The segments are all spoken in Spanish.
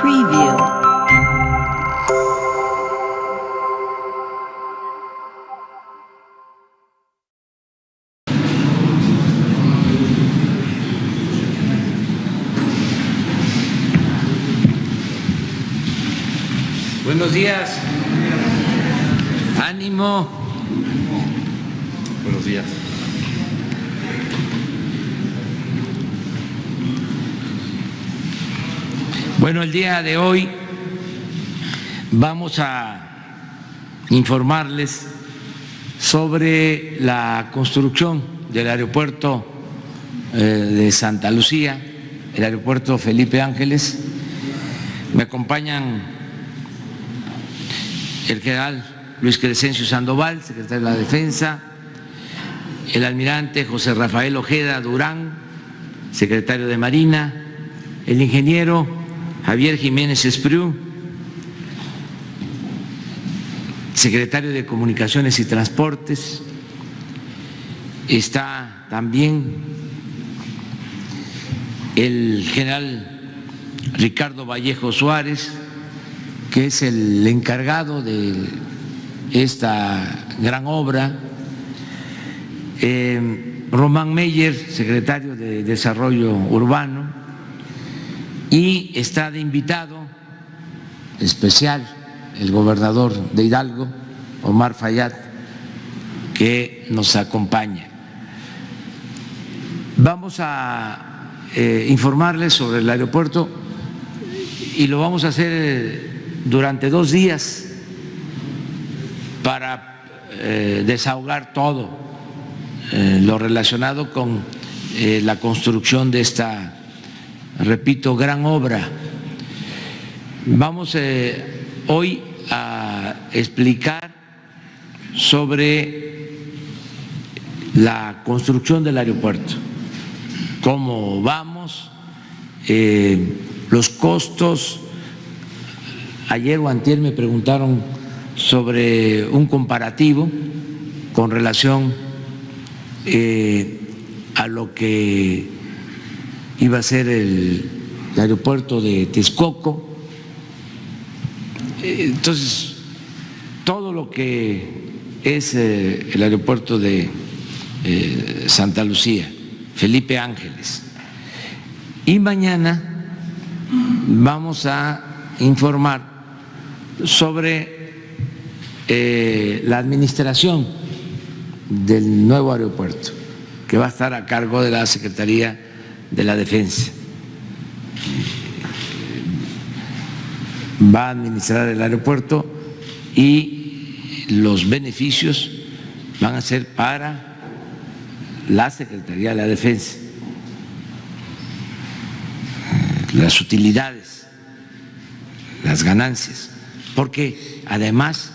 Preview. Buenos días. Ánimo. Buenos días. Bueno, el día de hoy vamos a informarles sobre la construcción del aeropuerto de Santa Lucía, el aeropuerto Felipe Ángeles. Me acompañan el general Luis Crescencio Sandoval, secretario de la Defensa, el almirante José Rafael Ojeda Durán, secretario de Marina, el ingeniero Javier Jiménez Espriu, secretario de Comunicaciones y Transportes. Está también el general Ricardo Vallejo Suárez, que es el encargado de esta gran obra, Román Meyer, secretario de Desarrollo Urbano, y está de invitado especial el gobernador de Hidalgo, Omar Fayad, que nos acompaña. Vamos a informarles sobre el aeropuerto y lo vamos a hacer durante 2 días para desahogar todo lo relacionado con la construcción de esta, repito, gran obra. Vamos hoy a explicar sobre la construcción del aeropuerto, cómo vamos, los costos. Ayer o antier me preguntaron sobre un comparativo con relación a lo que iba a ser el aeropuerto de Texcoco. Entonces, todo lo que es el aeropuerto de Santa Lucía, Felipe Ángeles. Y mañana vamos a informar sobre la administración del nuevo aeropuerto, que va a estar a cargo de la Secretaría de la Defensa. Va a administrar el aeropuerto y los beneficios van a ser para la Secretaría de la Defensa. Las utilidades, las ganancias, porque además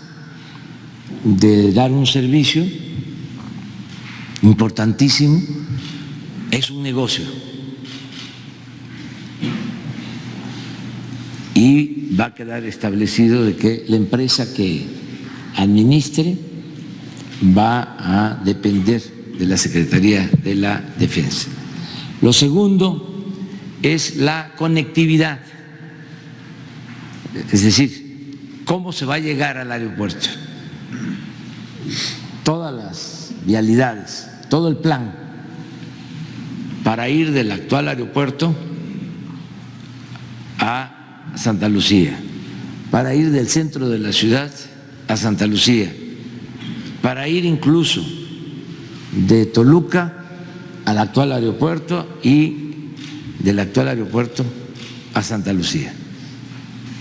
de dar un servicio importantísimo, es un negocio y va a quedar establecido de que la empresa que administre va a depender de la Secretaría de la Defensa. Lo segundo es la conectividad, es decir, cómo se va a llegar al aeropuerto, todas las vialidades, todo el plan para ir del actual aeropuerto a Santa Lucía, para ir del centro de la ciudad a Santa Lucía, para ir incluso de Toluca al actual aeropuerto y del actual aeropuerto a Santa Lucía.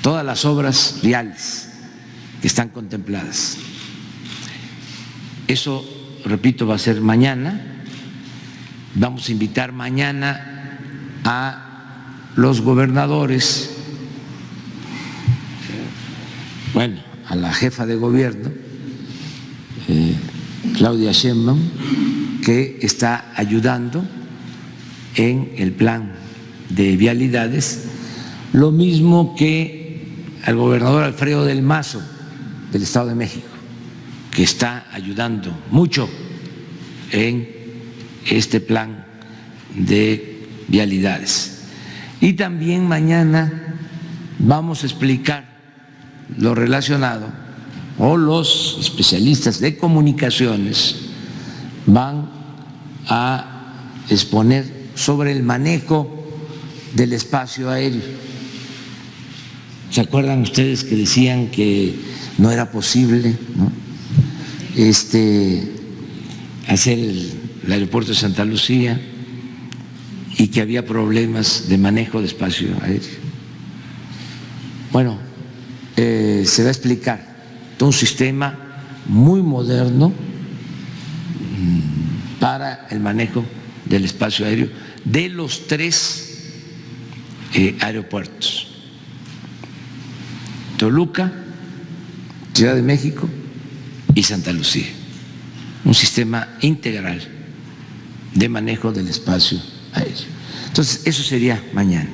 Todas las obras viales que están contempladas. Eso, repito, va a ser mañana. Vamos a invitar mañana a los gobernadores, bueno, a la jefa de gobierno, Claudia Sheinbaum, que está ayudando en el plan de vialidades, lo mismo que al gobernador Alfredo del Mazo del Estado de México, que está ayudando mucho en este plan de vialidades. Y también mañana vamos a explicar lo relacionado, o los especialistas de comunicaciones van a exponer sobre el manejo del espacio aéreo. ¿Se acuerdan ustedes que decían que no era posible, ¿no?, hacer el aeropuerto de Santa Lucía y que había problemas de manejo de espacio aéreo? Bueno, se va a explicar todo un sistema muy moderno para el manejo del espacio aéreo de los 3 aeropuertos: Toluca, Ciudad de México y Santa Lucía. Un sistema integral de manejo del espacio aéreo. Entonces, eso sería mañana.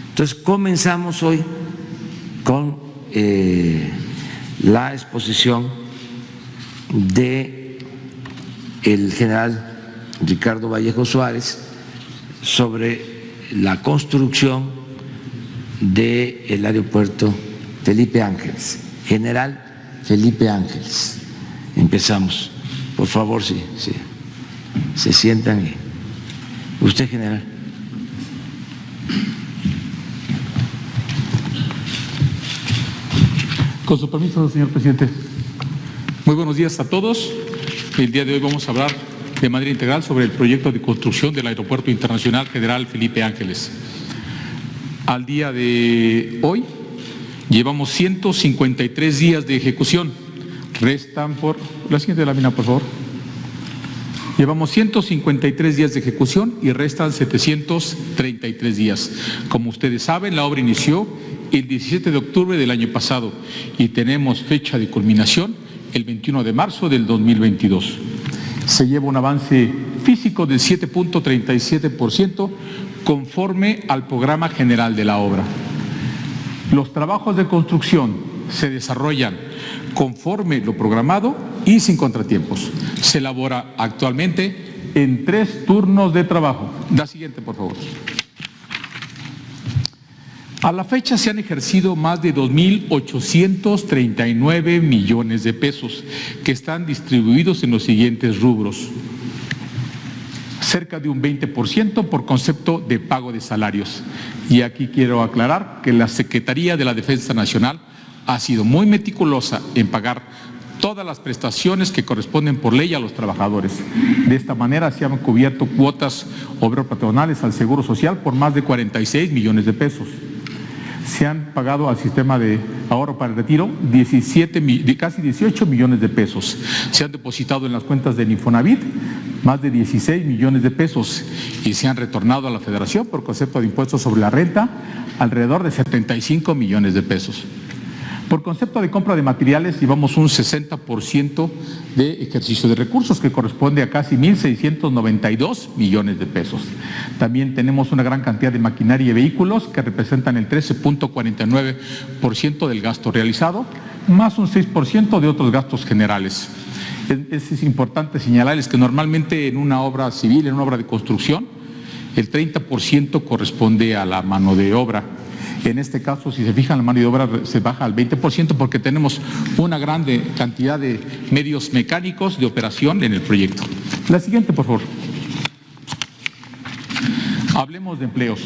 Entonces, comenzamos hoy con la exposición de el general Ricardo Vallejo Suárez sobre la construcción del aeropuerto Felipe Ángeles. General Felipe Ángeles. Empezamos. Por favor, si se sientan. Usted, general. Con su permiso, señor presidente. Muy buenos días a todos. El día de hoy vamos a hablar de manera integral sobre el proyecto de construcción del Aeropuerto Internacional General Felipe Ángeles. Al día de hoy llevamos 153 días de ejecución. Restan por... La siguiente lámina, por favor. Llevamos 153 días de ejecución y restan 733 días. Como ustedes saben, la obra inició el 17 de octubre del año pasado y tenemos fecha de culminación el 21 de marzo del 2022. Se lleva un avance físico del 7.37% conforme al programa general de la obra. Los trabajos de construcción se desarrollan conforme lo programado y sin contratiempos. Se elabora actualmente en 3 turnos de trabajo. La siguiente, por favor. A la fecha se han ejercido más de 2.839 millones de pesos que están distribuidos en los siguientes rubros. Cerca de un 20% por concepto de pago de salarios. Y aquí quiero aclarar que la Secretaría de la Defensa Nacional ha sido muy meticulosa en pagar todas las prestaciones que corresponden por ley a los trabajadores. De esta manera se han cubierto cuotas obrero-patronales al Seguro Social por más de 46 millones de pesos. Se han pagado al sistema de ahorro para el retiro casi 18 millones de pesos. Se han depositado en las cuentas del Infonavit más de 16 millones de pesos y se han retornado a la Federación por concepto de impuestos sobre la renta alrededor de 75 millones de pesos. Por concepto de compra de materiales llevamos un 60% de ejercicio de recursos que corresponde a casi 1.692 millones de pesos. También tenemos una gran cantidad de maquinaria y vehículos que representan el 13.49% del gasto realizado, más un 6% de otros gastos generales. Es importante señalarles que normalmente en una obra civil, en una obra de construcción, el 30% corresponde a la mano de obra. En este caso, si se fijan, la mano de obra se baja al 20% porque tenemos una grande cantidad de medios mecánicos de operación en el proyecto. La siguiente, por favor. Hablemos de empleos.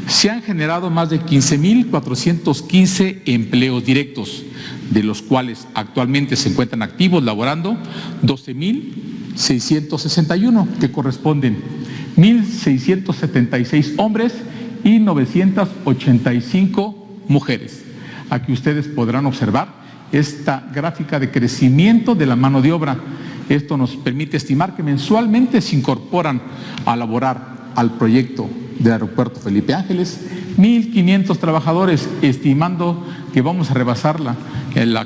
Se han generado más de 15.415 empleos directos, de los cuales actualmente se encuentran activos laborando 12.661, que corresponden 1.676 hombres y 985 mujeres. Aquí ustedes podrán observar esta gráfica de crecimiento de la mano de obra. Esto nos permite estimar que mensualmente se incorporan a laborar al proyecto del Aeropuerto Felipe Ángeles 1.500 trabajadores, estimando que vamos a rebasar la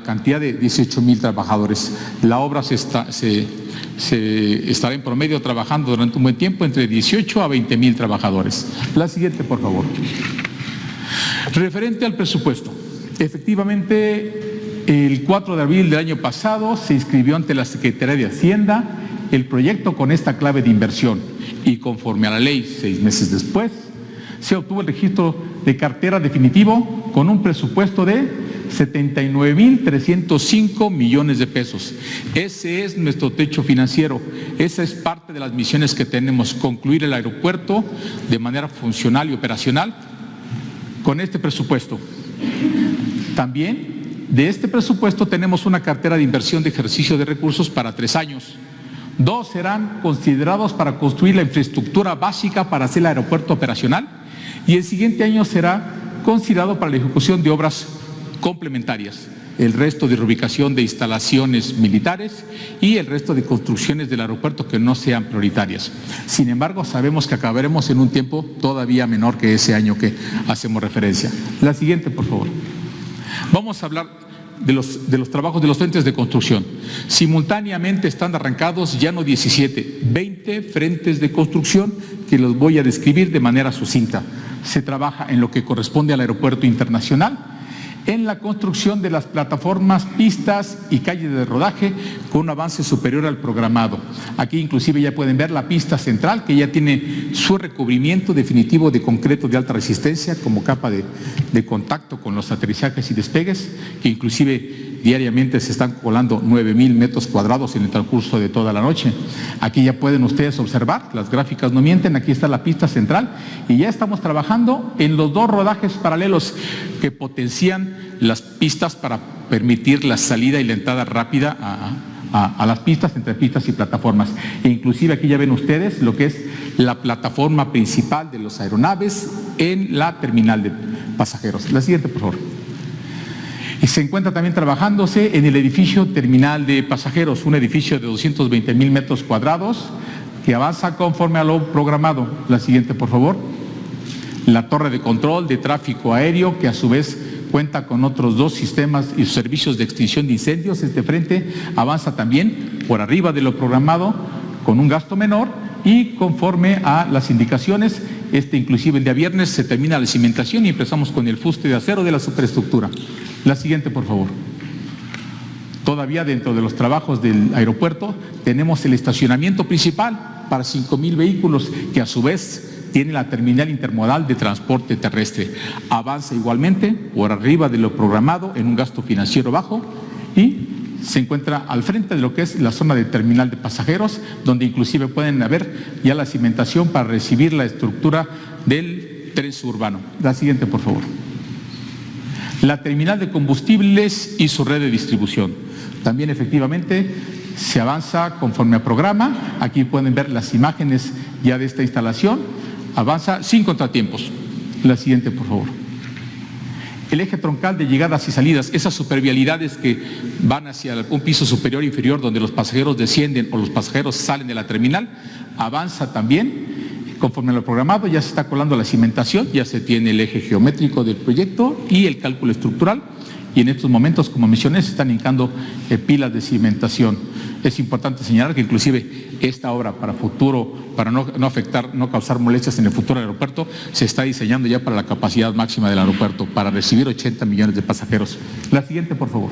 cantidad de 18.000 trabajadores. La obra se estará en promedio trabajando durante un buen tiempo entre 18 a 20.000 trabajadores. La siguiente, por favor. Referente al presupuesto, efectivamente, el 4 de abril del año pasado se inscribió ante la Secretaría de Hacienda el proyecto con esta clave de inversión y conforme a la ley, 6 meses después, se obtuvo el registro de cartera definitivo con un presupuesto de 79,305 millones de pesos. Ese es nuestro techo financiero. Esa es parte de las misiones que tenemos, concluir el aeropuerto de manera funcional y operacional con este presupuesto. También de este presupuesto tenemos una cartera de inversión de ejercicio de recursos para 3 años. 2 serán considerados para construir la infraestructura básica para hacer el aeropuerto operacional y el siguiente año será considerado para la ejecución de obras complementarias, el resto de reubicación de instalaciones militares y el resto de construcciones del aeropuerto que no sean prioritarias. Sin embargo, sabemos que acabaremos en un tiempo todavía menor que ese año que hacemos referencia. La siguiente, por favor. Vamos a hablar de los trabajos de los frentes de construcción. Simultáneamente están arrancados ya no 17, 20 frentes de construcción que los voy a describir de manera sucinta. Se trabaja en lo que corresponde al aeropuerto internacional, en la construcción de las plataformas, pistas y calles de rodaje con un avance superior al programado. Aquí inclusive ya pueden ver la pista central que ya tiene su recubrimiento definitivo de concreto de alta resistencia como capa de contacto con los aterrizajes y despegues, que inclusive diariamente se están colando 9,000 metros cuadrados en el transcurso de toda la noche. Aquí ya pueden ustedes observar, las gráficas no mienten, aquí está la pista central y ya estamos trabajando en los 2 rodajes paralelos que potencian las pistas para permitir la salida y la entrada rápida a las pistas, entre pistas y plataformas. E inclusive aquí ya ven ustedes lo que es la plataforma principal de las aeronaves en la terminal de pasajeros. La siguiente, por favor. Y se encuentra también trabajándose en el edificio terminal de pasajeros, un edificio de 220,000 metros cuadrados que avanza conforme a lo programado. La siguiente, por favor. La torre de control de tráfico aéreo, que a su vez cuenta con otros 2 sistemas y servicios de extinción de incendios. Este frente avanza también por arriba de lo programado con un gasto menor y conforme a las indicaciones. Inclusive el día viernes se termina la cimentación y empezamos con el fuste de acero de la superestructura. La siguiente, por favor. Todavía dentro de los trabajos del aeropuerto tenemos el estacionamiento principal para 5,000 vehículos que a su vez tiene la terminal intermodal de transporte terrestre. Avanza igualmente por arriba de lo programado en un gasto financiero bajo y se encuentra al frente de lo que es la zona de terminal de pasajeros, donde inclusive pueden ver ya la cimentación para recibir la estructura del tren suburbano. La siguiente, por favor. La terminal de combustibles y su red de distribución. También efectivamente se avanza conforme a programa. Aquí pueden ver las imágenes ya de esta instalación. Avanza sin contratiempos. La siguiente, por favor. El eje troncal de llegadas y salidas, esas supervialidades que van hacia un piso superior e inferior donde los pasajeros descienden o los pasajeros salen de la terminal, avanza también conforme a lo programado. Ya se está colando la cimentación, ya se tiene el eje geométrico del proyecto y el cálculo estructural. Y en estos momentos, como mencioné, se están hincando pilas de cimentación. Es importante señalar que inclusive esta obra para futuro, para no afectar, no causar molestias en el futuro del aeropuerto, se está diseñando ya para la capacidad máxima del aeropuerto, para recibir 80 millones de pasajeros. La siguiente, por favor.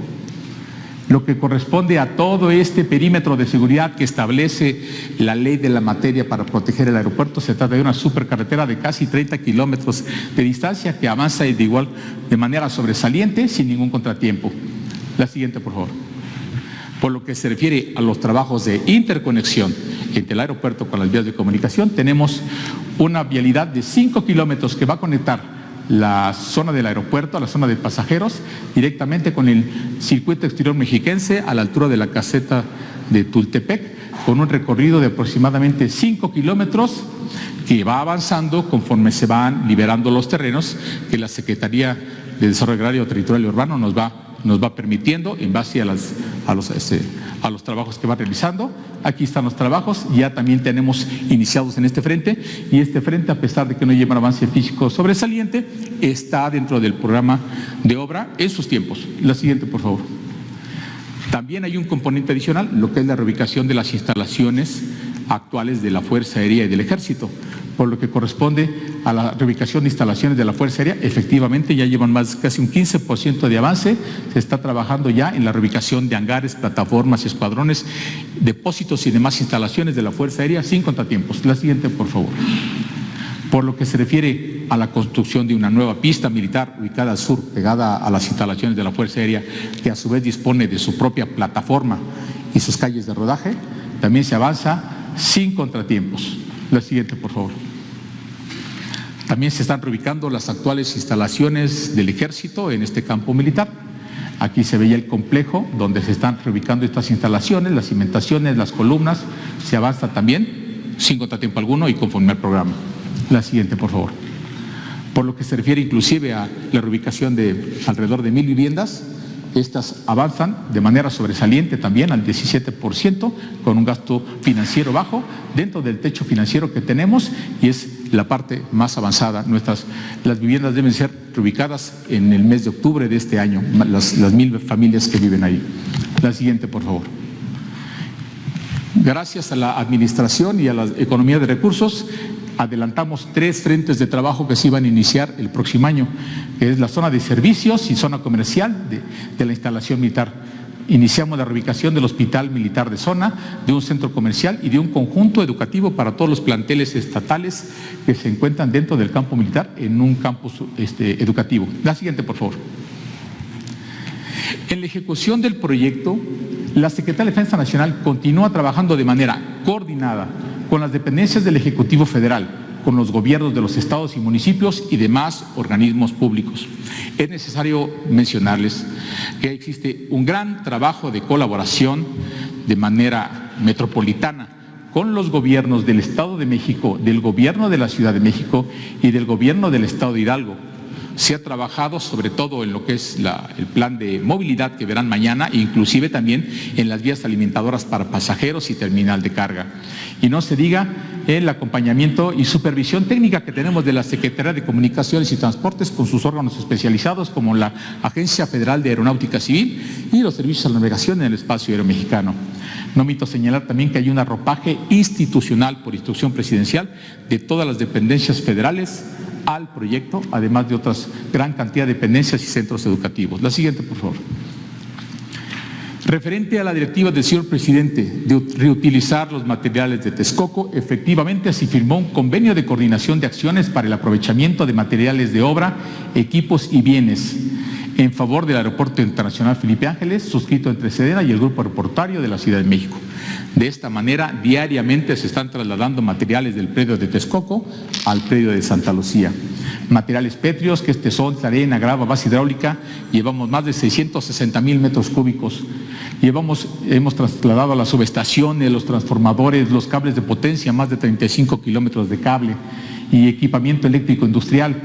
Lo que corresponde a todo este perímetro de seguridad que establece la ley de la materia para proteger el aeropuerto, se trata de una supercarretera de casi 30 kilómetros de distancia que avanza de manera sobresaliente sin ningún contratiempo. La siguiente, por favor. Por lo que se refiere a los trabajos de interconexión entre el aeropuerto con las vías de comunicación, tenemos una vialidad de 5 kilómetros que va a conectar la zona del aeropuerto, a la zona de pasajeros, directamente con el circuito exterior mexiquense a la altura de la caseta de Tultepec, con un recorrido de aproximadamente 5 kilómetros que va avanzando conforme se van liberando los terrenos que la Secretaría de Desarrollo Agrario, Territorial y Urbano nos va permitiendo en base a los trabajos que va realizando. Aquí están los trabajos, ya también tenemos iniciados en este frente, y este frente, a pesar de que no lleva un avance físico sobresaliente, está dentro del programa de obra en sus tiempos. La siguiente, por favor. También hay un componente adicional, lo que es la reubicación de las instalaciones actuales de la Fuerza Aérea y del Ejército. Por lo que corresponde a la reubicación de instalaciones de la Fuerza Aérea, efectivamente ya llevan casi un 15% de avance. Se está trabajando ya en la reubicación de hangares, plataformas, escuadrones, depósitos y demás instalaciones de la Fuerza Aérea sin contratiempos. La siguiente, por favor. Por lo que se refiere a la construcción de una nueva pista militar ubicada al sur, pegada a las instalaciones de la Fuerza Aérea, que a su vez dispone de su propia plataforma y sus calles de rodaje. También se avanza sin contratiempos. La siguiente, por favor. También se están reubicando las actuales instalaciones del Ejército en este campo militar. Aquí se veía el complejo donde se están reubicando estas instalaciones, las cimentaciones, las columnas. Se avanza también sin contratiempo alguno y conforme al programa. La siguiente, por favor. Por lo que se refiere inclusive a la reubicación de alrededor de 1,000 viviendas, estas avanzan de manera sobresaliente también al 17%, con un gasto financiero bajo dentro del techo financiero que tenemos, y es la parte más avanzada. Las viviendas deben ser reubicadas en el mes de octubre de este año, las 1,000 familias que viven ahí. La siguiente, por favor. Gracias a la administración y a la economía de recursos, adelantamos 3 frentes de trabajo que se iban a iniciar el próximo año, que es la zona de servicios y zona comercial de la instalación militar. Iniciamos la reubicación del Hospital Militar de Zona, de un centro comercial y de un conjunto educativo para todos los planteles estatales que se encuentran dentro del campo militar en un campus educativo. La siguiente, por favor. En la ejecución del proyecto, la Secretaría de Defensa Nacional continúa trabajando de manera coordinada con las dependencias del Ejecutivo Federal, con los gobiernos de los estados y municipios y demás organismos públicos. Es necesario mencionarles que existe un gran trabajo de colaboración de manera metropolitana con los gobiernos del Estado de México, del gobierno de la Ciudad de México y del gobierno del Estado de Hidalgo. Se ha trabajado sobre todo en lo que es el plan de movilidad que verán mañana, inclusive también en las vías alimentadoras para pasajeros y terminal de carga. Y no se diga el acompañamiento y supervisión técnica que tenemos de la Secretaría de Comunicaciones y Transportes con sus órganos especializados como la Agencia Federal de Aeronáutica Civil y los servicios de navegación en el espacio aéreo mexicano. No omito señalar también que hay un arropaje institucional por instrucción presidencial de todas las dependencias federales al proyecto, además de otras gran cantidad de dependencias y centros educativos. La siguiente, por favor. Referente a la directiva del señor presidente de reutilizar los materiales de Texcoco, efectivamente se firmó un convenio de coordinación de acciones para el aprovechamiento de materiales de obra, equipos y bienes en favor del Aeropuerto Internacional Felipe Ángeles, suscrito entre Sedena y el Grupo Aeroportuario de la Ciudad de México. De esta manera, diariamente se están trasladando materiales del predio de Texcoco al predio de Santa Lucía. Materiales pétreos, que son arena, grava, base hidráulica, llevamos más de 660,000 metros cúbicos. Hemos trasladado a las subestaciones, los transformadores, los cables de potencia, más de 35 kilómetros de cable y equipamiento eléctrico industrial,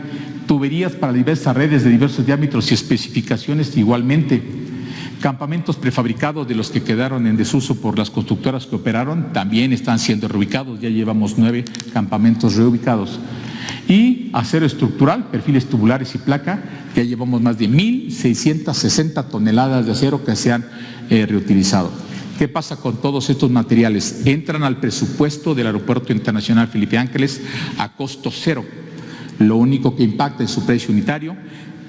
tuberías para diversas redes de diversos diámetros y especificaciones igualmente. Campamentos prefabricados de los que quedaron en desuso por las constructoras que operaron también están siendo reubicados, ya llevamos 9 campamentos reubicados. Y acero estructural, perfiles tubulares y placa, ya llevamos más de 1,660 toneladas de acero que se han reutilizado. ¿Qué pasa con todos estos materiales? Entran al presupuesto del Aeropuerto Internacional Felipe Ángeles a costo cero. Lo único que impacta en su precio unitario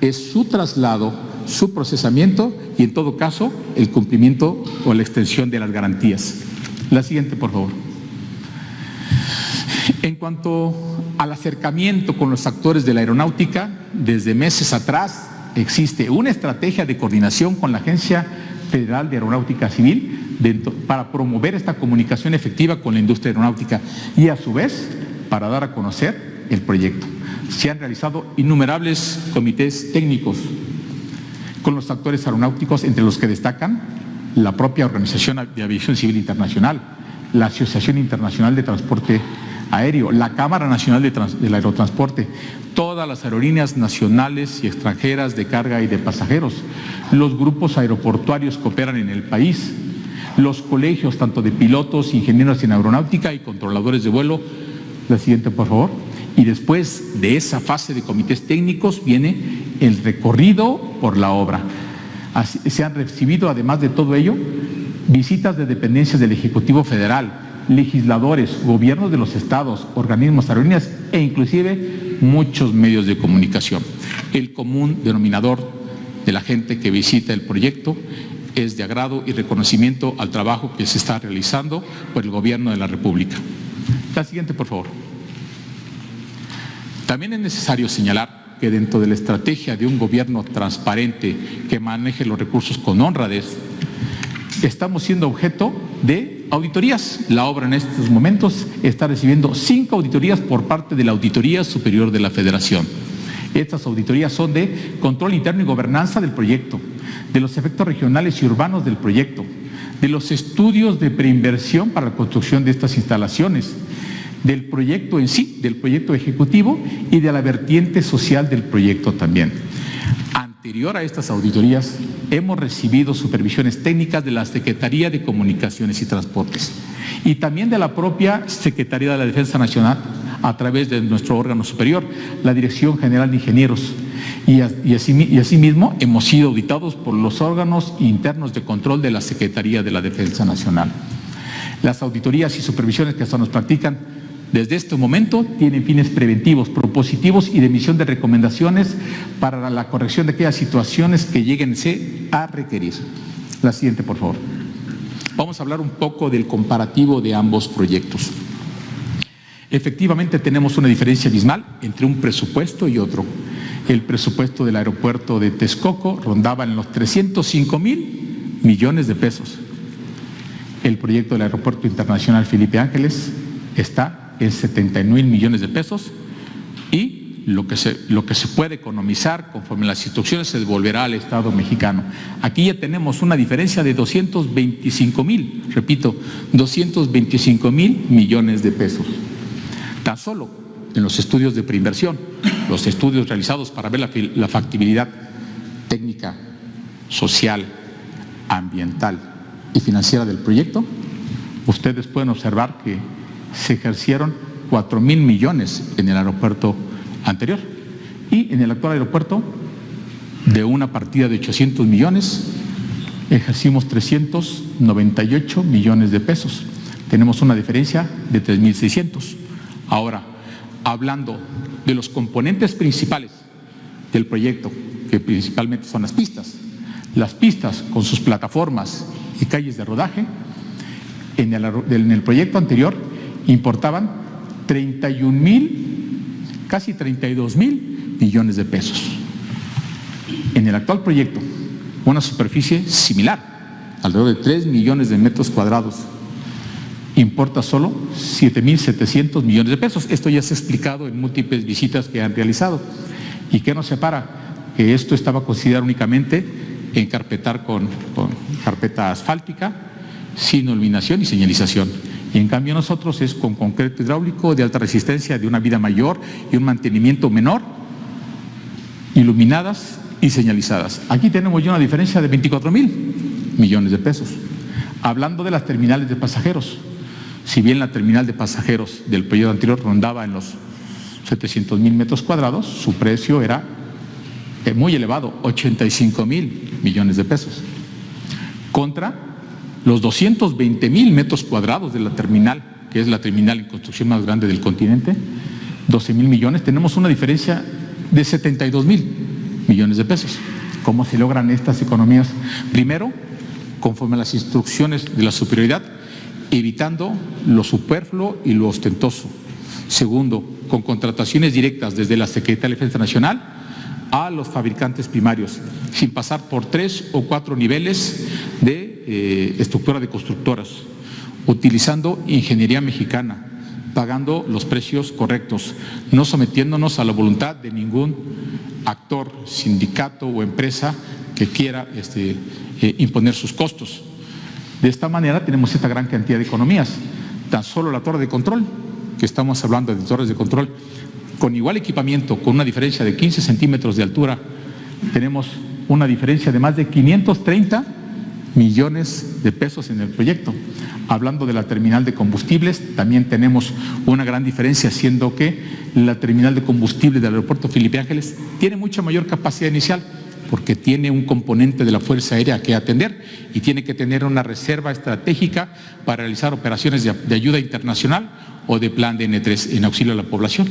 es su traslado, su procesamiento y, en todo caso, el cumplimiento o la extensión de las garantías. La siguiente, por favor. En cuanto al acercamiento con los actores de la aeronáutica, desde meses atrás existe una estrategia de coordinación con la Agencia Federal de Aeronáutica Civil para promover esta comunicación efectiva con la industria aeronáutica y, a su vez, para dar a conocer el proyecto. Se han realizado innumerables comités técnicos con los actores aeronáuticos, entre los que destacan la propia Organización de Aviación Civil Internacional, la Asociación Internacional de Transporte Aéreo, la Cámara Nacional del Aerotransporte, todas las aerolíneas nacionales y extranjeras de carga y de pasajeros, los grupos aeroportuarios que operan en el país, los colegios tanto de pilotos, ingenieros en aeronáutica y controladores de vuelo. La siguiente, por favor. Y después de esa fase de comités técnicos viene el recorrido por la obra. Se han recibido, además de todo ello, visitas de dependencias del Ejecutivo Federal, legisladores, gobiernos de los estados, organismos, aerolíneas e inclusive muchos medios de comunicación. El común denominador de la gente que visita el proyecto es de agrado y reconocimiento al trabajo que se está realizando por el Gobierno de la República. La siguiente, por favor. También es necesario señalar que dentro de la estrategia de un gobierno transparente que maneje los recursos con honradez, estamos siendo objeto de auditorías. La obra en estos momentos está recibiendo 5 auditorías por parte de la Auditoría Superior de la Federación. Estas auditorías son de control interno y gobernanza del proyecto, de los efectos regionales y urbanos del proyecto, de los estudios de preinversión para la construcción de estas instalaciones, del proyecto en sí, del proyecto ejecutivo y de la vertiente social del proyecto también. Anterior a estas auditorías, hemos recibido supervisiones técnicas de la Secretaría de Comunicaciones y Transportes y también de la propia Secretaría de la Defensa Nacional a través de nuestro órgano superior, la Dirección General de Ingenieros. Y asimismo hemos sido auditados por los órganos internos de control de la Secretaría de la Defensa Nacional. Las auditorías y supervisiones que hasta nos practican desde este momento tienen fines preventivos, propositivos y de emisión de recomendaciones para la corrección de aquellas situaciones que lleguen a requerir. La siguiente, por favor. Vamos a hablar un poco del comparativo de ambos proyectos. Efectivamente tenemos una diferencia abismal entre un presupuesto y otro. El presupuesto del aeropuerto de Texcoco rondaba en los 305,000 millones de pesos. El proyecto del Aeropuerto Internacional Felipe Ángeles está en 79,000 millones de pesos y lo que se puede economizar conforme las instrucciones se devolverá al Estado mexicano. Aquí ya tenemos una diferencia de 225,000, repito, 225,000 millones de pesos. Tan solo en los estudios de preinversión, los estudios realizados para ver la factibilidad técnica, social, ambiental y financiera del proyecto, ustedes pueden observar que se ejercieron 4,000 millones en el aeropuerto anterior y en el actual aeropuerto, de una partida de 800 millones, ejercimos 398 millones de pesos. Tenemos una diferencia de 3,600. Ahora, hablando de los componentes principales del proyecto, que principalmente son las pistas con sus plataformas y calles de rodaje, en el proyecto anterior importaban 31,000, casi 32,000 millones de pesos. En el actual proyecto, una superficie similar, alrededor de 3 millones de metros cuadrados, importa solo 7,700 millones de pesos. Esto ya se ha explicado en múltiples visitas que han realizado. ¿Y qué nos separa? Que esto estaba considerado únicamente encarpetar con carpeta asfáltica, sin iluminación y señalización. Y en cambio nosotros es con concreto hidráulico de alta resistencia, de una vida mayor y un mantenimiento menor, iluminadas y señalizadas. Aquí tenemos ya una diferencia de 24,000 millones de pesos. Hablando de las terminales de pasajeros, si bien la terminal de pasajeros del periodo anterior rondaba en los 700,000 metros cuadrados, su precio era muy elevado, 85,000 millones de pesos, contra los 220,000 metros cuadrados de la terminal, que es la terminal en construcción más grande del continente, 12,000 millones, tenemos una diferencia de 72,000 millones de pesos. ¿Cómo se logran estas economías? Primero, conforme a las instrucciones de la superioridad, evitando lo superfluo y lo ostentoso. Segundo, con contrataciones directas desde la Secretaría de Defensa Nacional a los fabricantes primarios, sin pasar por 3 o 4 niveles de estructura de constructoras, utilizando ingeniería mexicana, pagando los precios correctos, no sometiéndonos a la voluntad de ningún actor, sindicato o empresa que quiera imponer sus costos. De esta manera tenemos esta gran cantidad de economías. Tan solo la torre de control, que estamos hablando de torres de control, con igual equipamiento, con una diferencia de 15 centímetros de altura, tenemos una diferencia de más de 530 millones de pesos en el proyecto. Hablando de la terminal de combustibles, también tenemos una gran diferencia, siendo que la terminal de combustibles del aeropuerto Felipe Ángeles tiene mucha mayor capacidad inicial, porque tiene un componente de la Fuerza Aérea que atender y tiene que tener una reserva estratégica para realizar operaciones de ayuda internacional o de plan de N3 en auxilio a la población.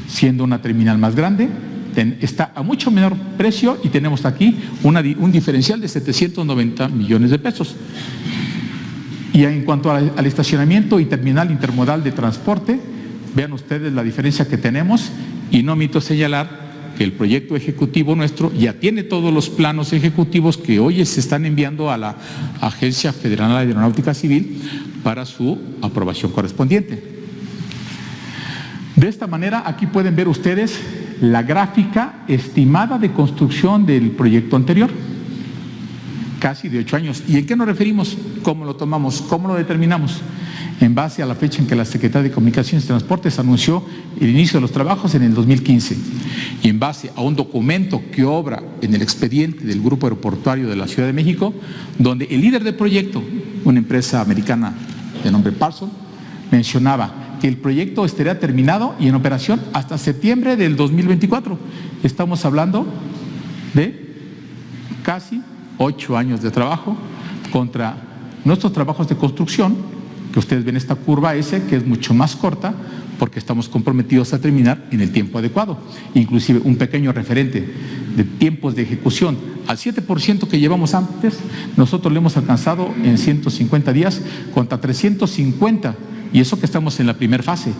Siendo una terminal más grande, está a mucho menor precio y tenemos aquí un diferencial de 790 millones de pesos. Y en cuanto al estacionamiento y terminal intermodal de transporte, vean ustedes la diferencia que tenemos Y no omito señalar que el proyecto ejecutivo nuestro ya tiene todos los planos ejecutivos que hoy se están enviando a la Agencia Federal de Aeronáutica Civil para su aprobación correspondiente. De esta manera, aquí pueden ver ustedes la gráfica estimada de construcción del proyecto anterior, casi de 8 años. ¿Y en qué nos referimos? ¿Cómo lo tomamos? ¿Cómo lo determinamos? En base a la fecha en que la Secretaría de Comunicaciones y Transportes anunció el inicio de los trabajos en el 2015 y en base a un documento que obra en el expediente del Grupo Aeroportuario de la Ciudad de México, donde el líder del proyecto, una empresa americana de nombre Parsons, mencionaba que el proyecto estaría terminado y en operación hasta septiembre del 2024. Estamos hablando de casi 8 años de trabajo contra nuestros trabajos de construcción, que ustedes ven esta curva S, que es mucho más corta, porque estamos comprometidos a terminar en el tiempo adecuado. Inclusive un pequeño referente de tiempos de ejecución, al 7% que llevamos antes, nosotros lo hemos alcanzado en 150 días contra 350, y eso que estamos en la primera fase.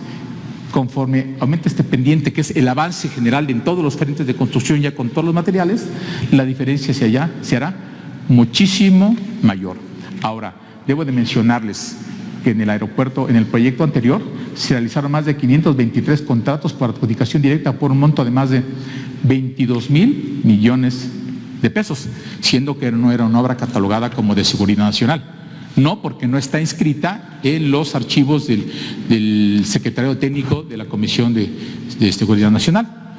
Conforme aumenta este pendiente, que es el avance general en todos los frentes de construcción ya con todos los materiales, la diferencia hacia allá se hará muchísimo mayor. Ahora, debo de mencionarles que en el aeropuerto, en el proyecto anterior, se realizaron más de 523 contratos por adjudicación directa por un monto de más de 22,000 millones de pesos, siendo que no era una obra catalogada como de seguridad nacional. No, porque no está inscrita en los archivos del secretario técnico de la Comisión de Seguridad Nacional.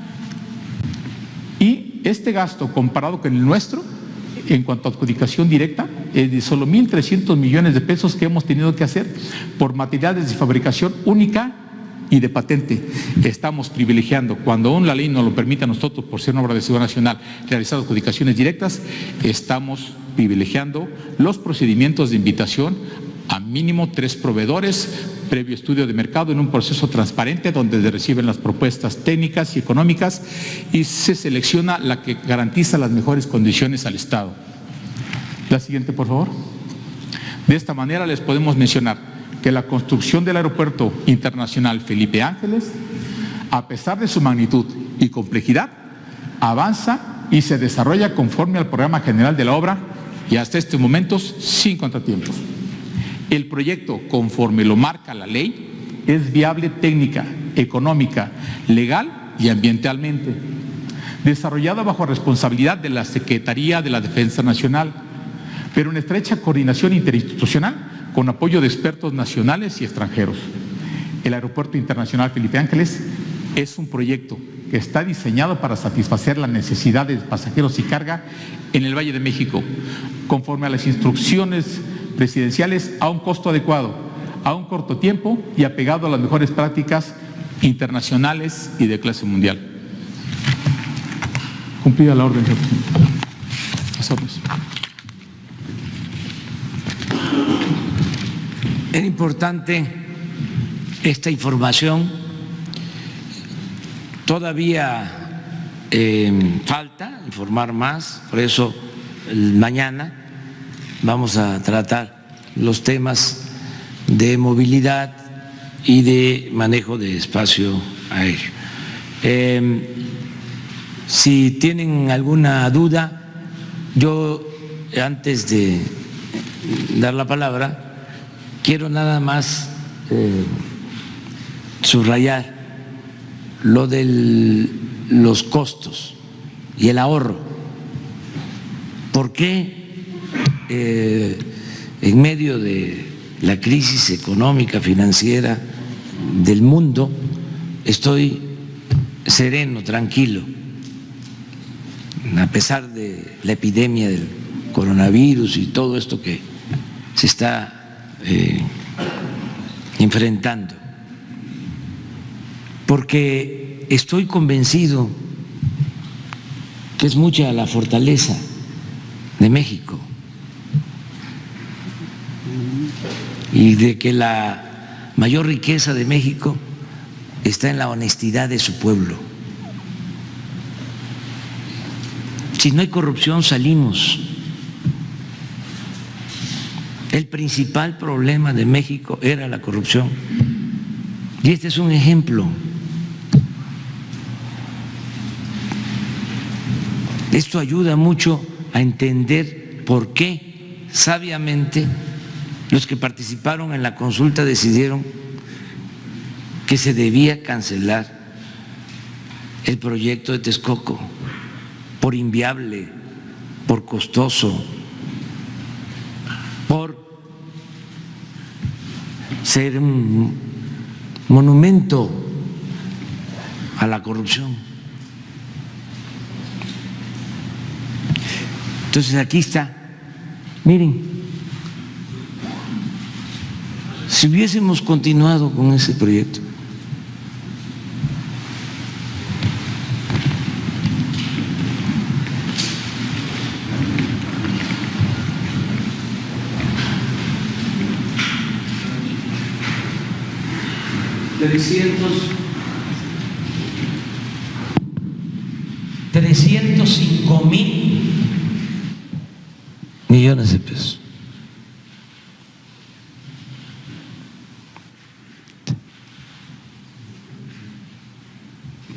Y este gasto, comparado con el nuestro, en cuanto a adjudicación directa, es de solo 1,300 millones de pesos que hemos tenido que hacer por materiales de fabricación única y de patente. Estamos privilegiando, cuando aún la ley nos lo permite a nosotros, por ser una obra de seguridad nacional, realizar adjudicaciones directas, estamos privilegiando los procedimientos de invitación a mínimo 3 proveedores, previo estudio de mercado en un proceso transparente donde se reciben las propuestas técnicas y económicas y se selecciona la que garantiza las mejores condiciones al Estado. La siguiente, por favor. De esta manera les podemos mencionar que la construcción del Aeropuerto Internacional Felipe Ángeles, a pesar de su magnitud y complejidad, avanza y se desarrolla conforme al programa general de la obra y hasta estos momentos sin contratiempos. El proyecto, conforme lo marca la ley, es viable técnica, económica, legal y ambientalmente, desarrollado bajo responsabilidad de la Secretaría de la Defensa Nacional, pero en estrecha coordinación interinstitucional con apoyo de expertos nacionales y extranjeros. El Aeropuerto Internacional Felipe Ángeles es un proyecto que está diseñado para satisfacer las necesidades de pasajeros y carga en el Valle de México, conforme a las instrucciones presidenciales, a un costo adecuado, a un corto tiempo y apegado a las mejores prácticas internacionales y de clase mundial. Cumplida la orden, señor presidente. Pasamos. Es importante esta información. Todavía falta informar más, por eso mañana vamos a tratar los temas de movilidad y de manejo de espacio aéreo. Si tienen alguna duda, yo antes de dar la palabra, quiero nada más subrayar lo de los costos y el ahorro. ¿Por qué en medio de la crisis económica, financiera del mundo, estoy sereno, tranquilo, a pesar de la epidemia del coronavirus y todo esto que se está enfrentando? Porque estoy convencido que es mucha la fortaleza de México y de que la mayor riqueza de México está en la honestidad de su pueblo. Si no hay corrupción, salimos. El principal problema de México era la corrupción. Y este es un ejemplo. Esto ayuda mucho a entender por qué sabiamente los que participaron en la consulta decidieron que se debía cancelar el proyecto de Texcoco por inviable, por costoso, por ser un monumento a la corrupción. Entonces aquí está, miren, si hubiésemos continuado con ese proyecto, $305,000 millones de pesos.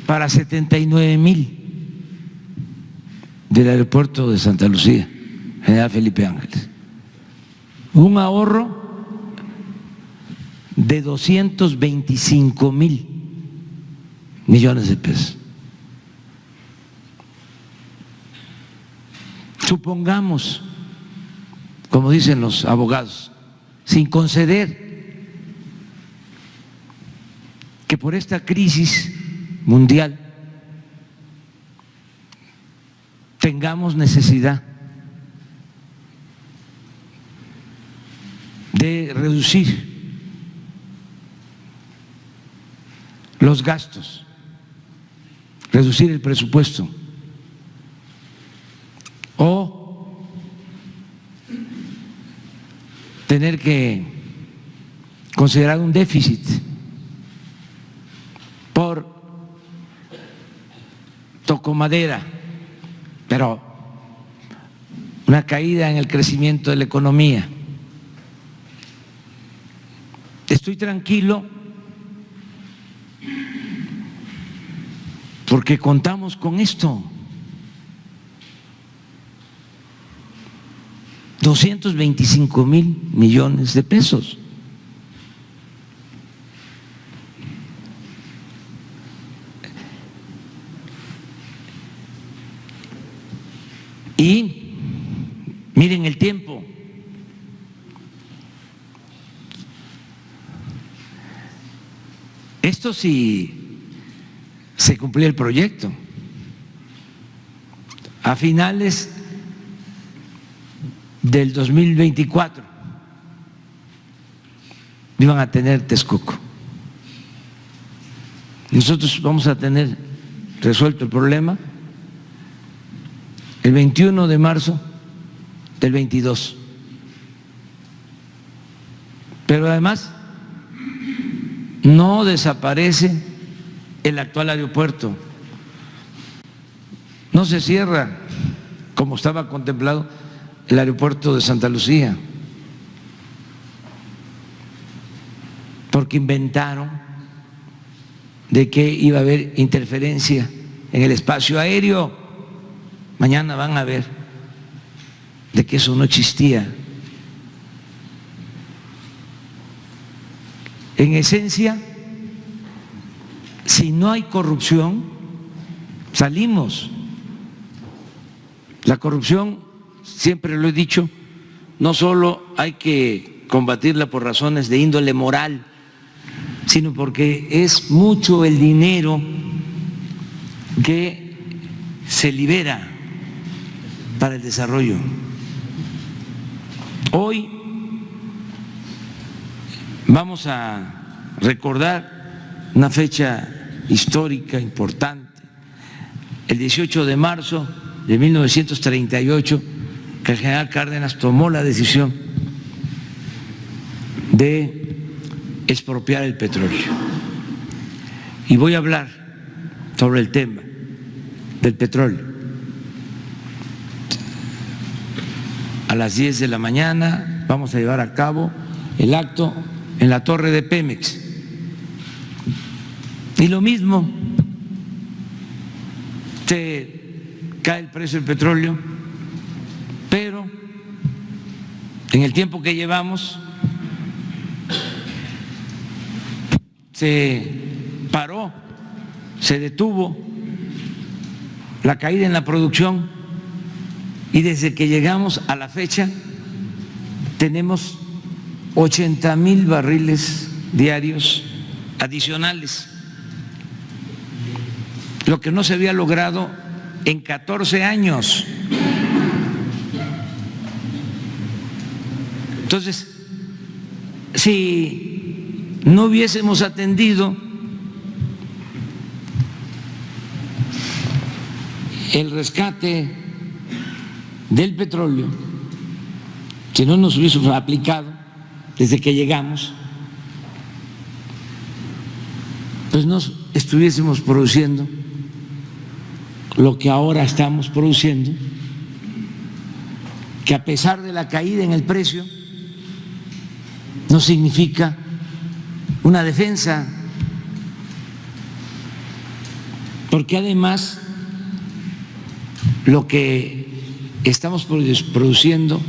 Para 79,000 del aeropuerto de Santa Lucía, General Felipe Ángeles. Un ahorro de 225,000 millones de pesos. Supongamos, como dicen los abogados, sin conceder que por esta crisis mundial tengamos necesidad de reducir los gastos, reducir el presupuesto o tener que considerar un déficit por toco madera, pero una caída en el crecimiento de la economía. Estoy tranquilo porque contamos con esto. 225,000 millones de pesos. Y miren el tiempo. Esto sí se cumplía el proyecto. A finales del 2024 iban a tener Texcoco. Nosotros vamos a tener resuelto el problema el 21 de marzo del 22. Pero además no desaparece el actual aeropuerto, no se cierra como estaba contemplado el aeropuerto de Santa Lucía, porque inventaron de que iba a haber interferencia en el espacio aéreo. Mañana van a ver de que eso no existía. En esencia, si no hay corrupción, salimos. La corrupción, siempre lo he dicho, no solo hay que combatirla por razones de índole moral, sino porque es mucho el dinero que se libera para el desarrollo. Hoy vamos a recordar una fecha histórica importante, el 18 de marzo de 1938, que el general Cárdenas tomó la decisión de expropiar el petróleo. Y voy a hablar sobre el tema del petróleo. A las 10 de la mañana vamos a llevar a cabo el acto en la torre de Pemex. Y lo mismo se cae el precio del petróleo, pero en el tiempo que llevamos se paró, se detuvo la caída en la producción y desde que llegamos a la fecha tenemos 80,000 barriles diarios adicionales, lo que no se había logrado en 14 años. Entonces, si no hubiésemos atendido el rescate del petróleo, si no nos hubiésemos aplicado desde que llegamos, pues no estuviésemos produciendo lo que ahora estamos produciendo, que a pesar de la caída en el precio, no significa una defensa, porque además lo que estamos produciendo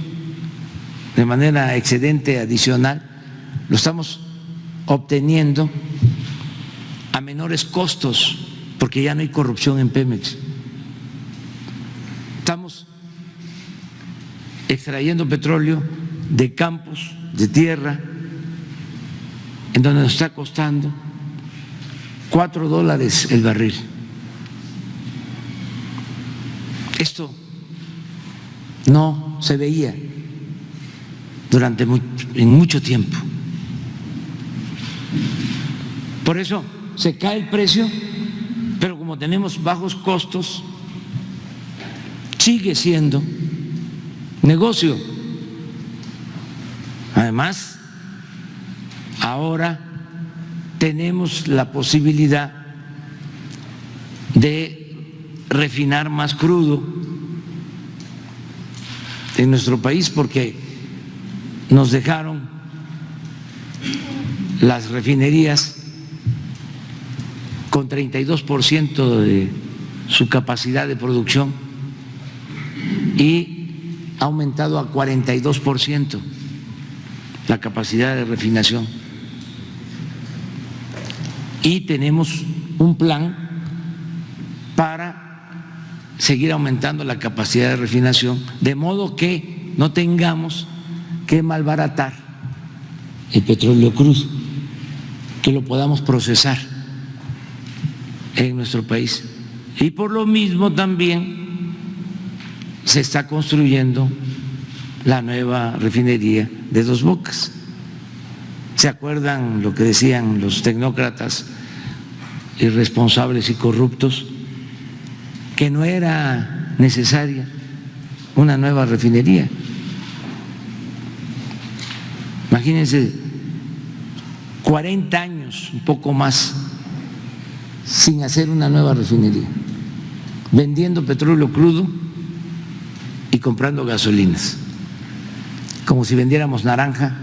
de manera excedente adicional lo estamos obteniendo a menores costos, porque ya no hay corrupción en Pemex. Estamos extrayendo petróleo de campos, de tierra, en donde nos está costando $4 el barril. Esto no se veía durante mucho tiempo. Por eso se cae el precio, pero como tenemos bajos costos, sigue siendo negocio. Además, ahora tenemos la posibilidad de refinar más crudo en nuestro país, porque nos dejaron las refinerías con 32% de su capacidad de producción y ha aumentado a 42% la capacidad de refinación. Y tenemos un plan para seguir aumentando la capacidad de refinación, de modo que no tengamos que malbaratar el petróleo crudo, que lo podamos procesar en nuestro país. Y por lo mismo también se está construyendo la nueva refinería de Dos Bocas. ¿Se acuerdan lo que decían los tecnócratas irresponsables y corruptos? Que no era necesaria una nueva refinería. Imagínense, 40 años, un poco más, sin hacer una nueva refinería, vendiendo petróleo crudo y comprando gasolinas, como si vendiéramos naranja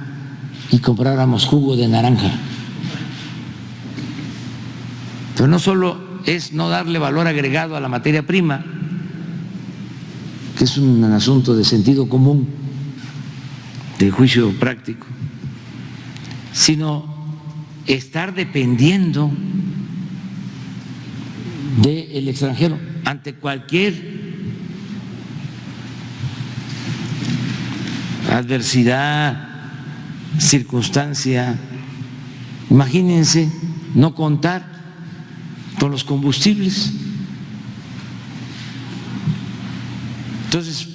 y compráramos jugo de naranja. Pero no solo es no darle valor agregado a la materia prima, que es un asunto de sentido común, de juicio práctico, sino estar dependiendo del extranjero ante cualquier adversidad, circunstancia. Imagínense no contar con los combustibles. Entonces,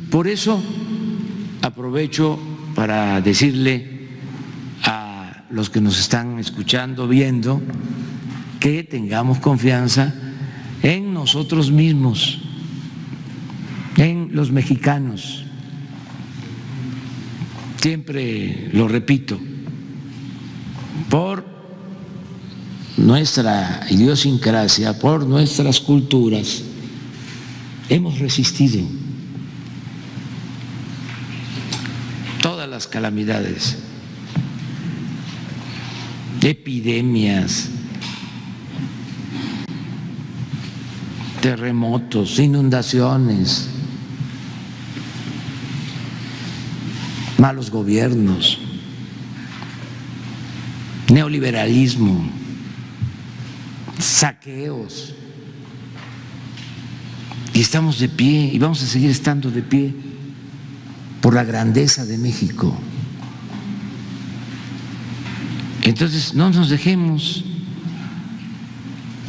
por eso aprovecho para decirle a los que nos están escuchando, viendo, que tengamos confianza en nosotros mismos, en los mexicanos. Siempre lo repito, por nuestra idiosincrasia, por nuestras culturas, hemos resistido todas las calamidades, epidemias, terremotos, inundaciones, malos gobiernos, neoliberalismo, saqueos. Y estamos de pie y vamos a seguir estando de pie por la grandeza de México. Entonces, no nos dejemos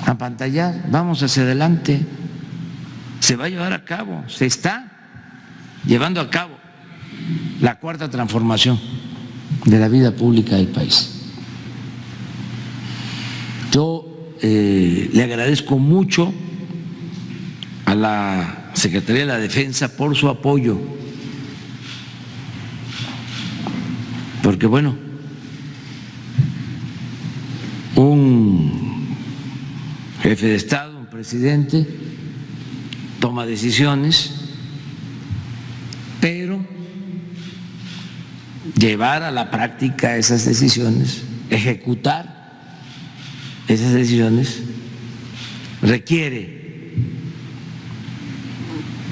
apantallar, vamos hacia adelante. Se va a llevar a cabo, se está llevando a cabo la cuarta transformación de la vida pública del país. Yo le agradezco mucho a la Secretaría de la Defensa por su apoyo, porque bueno, un jefe de Estado, un presidente, toma decisiones, pero llevar a la práctica esas decisiones, ejecutar esas decisiones, requiere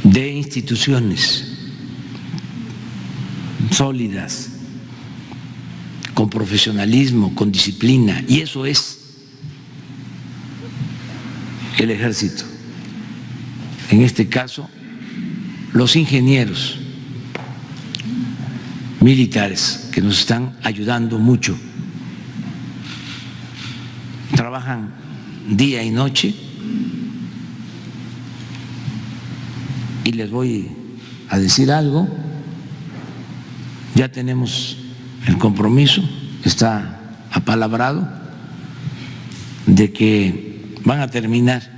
de instituciones sólidas, con profesionalismo, con disciplina, y eso es el Ejército. En este caso, los ingenieros militares que nos están ayudando mucho, trabajan día y noche, y les voy a decir algo, ya tenemos el compromiso, está apalabrado, de que van a terminar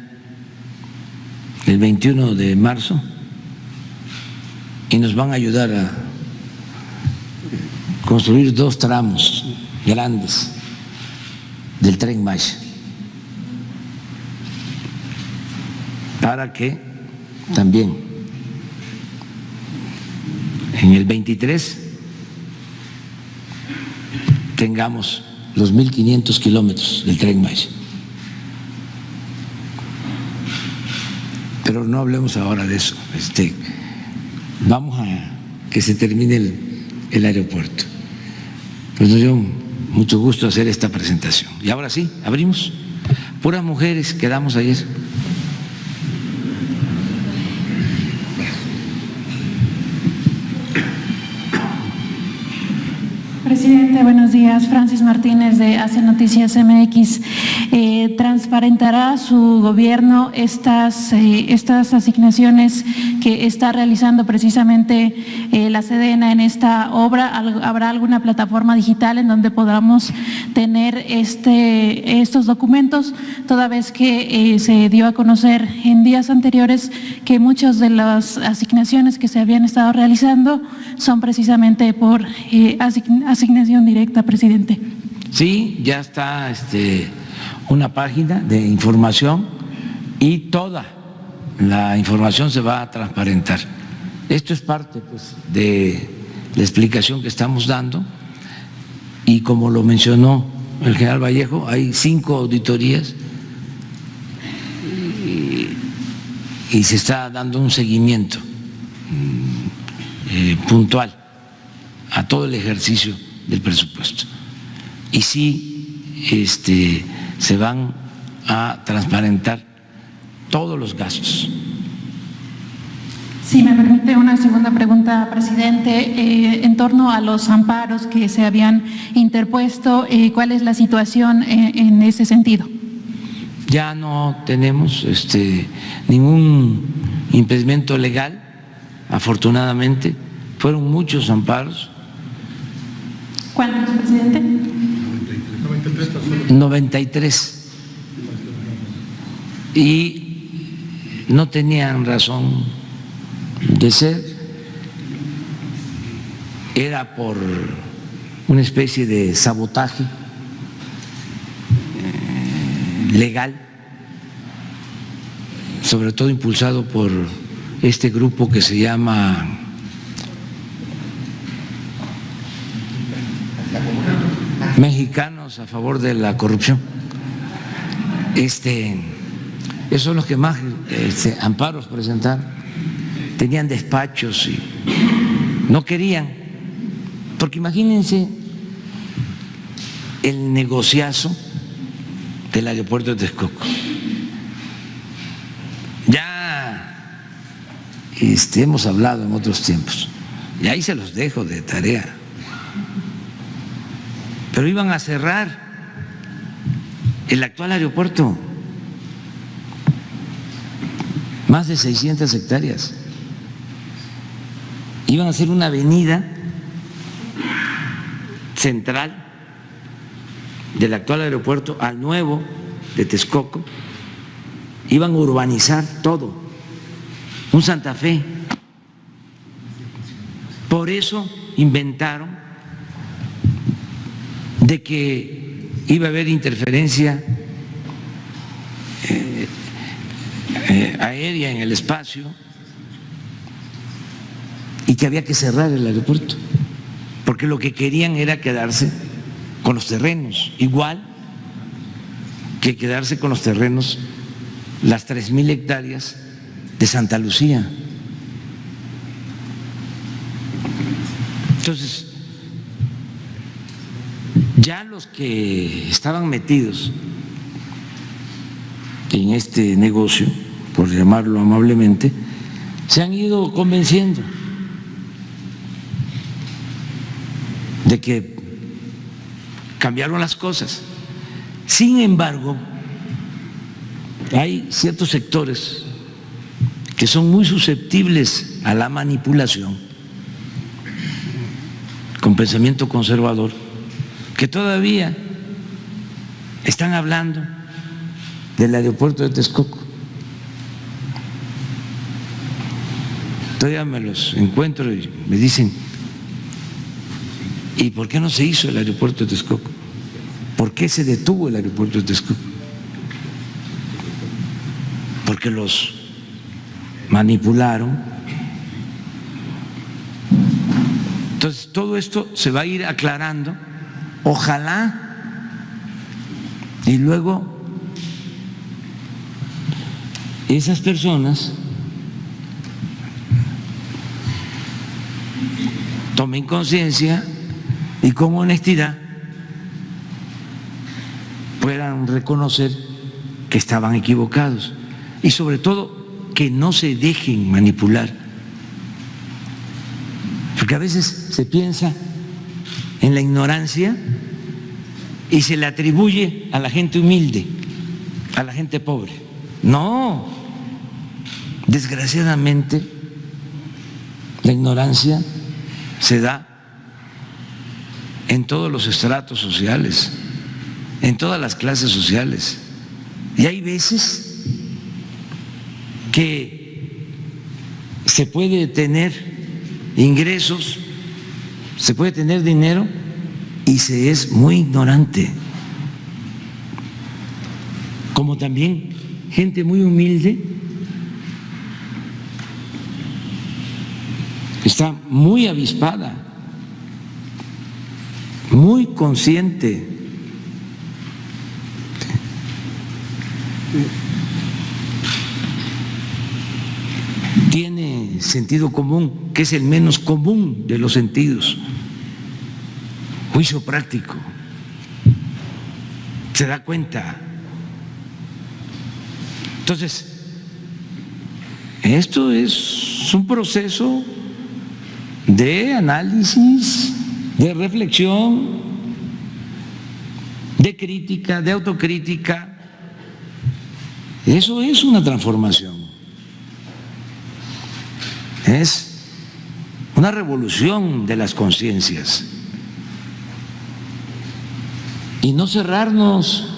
el 21 de marzo y nos van a ayudar a construir 2 tramos grandes del Tren Maya, para que también en el 23 tengamos los 1.500 kilómetros del Tren Maya. Pero no hablemos ahora de eso. Vamos a que se termine el aeropuerto. Pues nos dio mucho gusto hacer esta presentación. Y ahora sí, abrimos. Puras mujeres quedamos ayer. Presidente, buenos días. Francis Martínez de Hace Noticias MX. ¿Transparentará su gobierno estas asignaciones que está realizando precisamente la Sedena en esta obra? ¿Habrá alguna plataforma digital en donde podamos tener estos documentos, toda vez que se dio a conocer en días anteriores que muchas de las asignaciones que se habían estado realizando son precisamente por asignación directa, presidente? Sí, ya está una página de información y toda la información se va a transparentar. Esto es parte, pues, de la explicación que estamos dando, y como lo mencionó el general Vallejo, hay 5 auditorías y se está dando un seguimiento puntual a todo el ejercicio del presupuesto. Y sí, se van a transparentar todos los gastos. Si me permite una segunda pregunta, presidente, en torno a los amparos que se habían interpuesto, ¿cuál es la situación en ese sentido? Ya no tenemos ningún impedimento legal, afortunadamente. Fueron muchos amparos. ¿Cuántos, presidente? 93. Y no tenían razón de ser. Era por una especie de sabotaje legal, sobre todo impulsado por este grupo que se llama Mexicanos a favor de la corrupción. esos son los que más amparos presentaron. Tenían despachos y no querían, porque imagínense el negociazo del aeropuerto de Texcoco. Ya hemos hablado en otros tiempos, y ahí se los dejo de tarea. Pero iban a cerrar el actual aeropuerto, más de 600 hectáreas. Iban a hacer una avenida central del actual aeropuerto al nuevo de Texcoco. Iban a urbanizar todo, un Santa Fe. Por eso inventaron de que iba a haber interferencia aérea en el espacio y que había que cerrar el aeropuerto, porque lo que querían era quedarse con los terrenos, igual que quedarse con los terrenos, las 3,000 hectáreas de Santa Lucía. Entonces, ya los que estaban metidos en este negocio, por llamarlo amablemente, se han ido convenciendo de que cambiaron las cosas. Sin embargo, hay ciertos sectores que son muy susceptibles a la manipulación, con pensamiento conservador, que todavía están hablando del aeropuerto de Texcoco. Todavía me los encuentro y me dicen: ¿y por qué no se hizo el aeropuerto de Texcoco? ¿Por qué se detuvo el aeropuerto de Texcoco? Porque los manipularon. Entonces, todo esto se va a ir aclarando, ojalá, y luego esas personas tomen conciencia y con honestidad puedan reconocer que estaban equivocados, y sobre todo que no se dejen manipular, porque a veces se piensa en la ignorancia y se le atribuye a la gente humilde, a la gente pobre. No, desgraciadamente la ignorancia se da en todos los estratos sociales, en todas las clases sociales, y hay veces que se puede tener ingresos, se puede tener dinero y se es muy ignorante, como también gente muy humilde está muy avispada, muy consciente, tiene sentido común, que es el menos común de los sentidos, juicio práctico, se da cuenta. Entonces, esto es un proceso de análisis, de reflexión, de crítica, de autocrítica. Eso es una transformación, es una revolución de las conciencias, y no cerrarnos,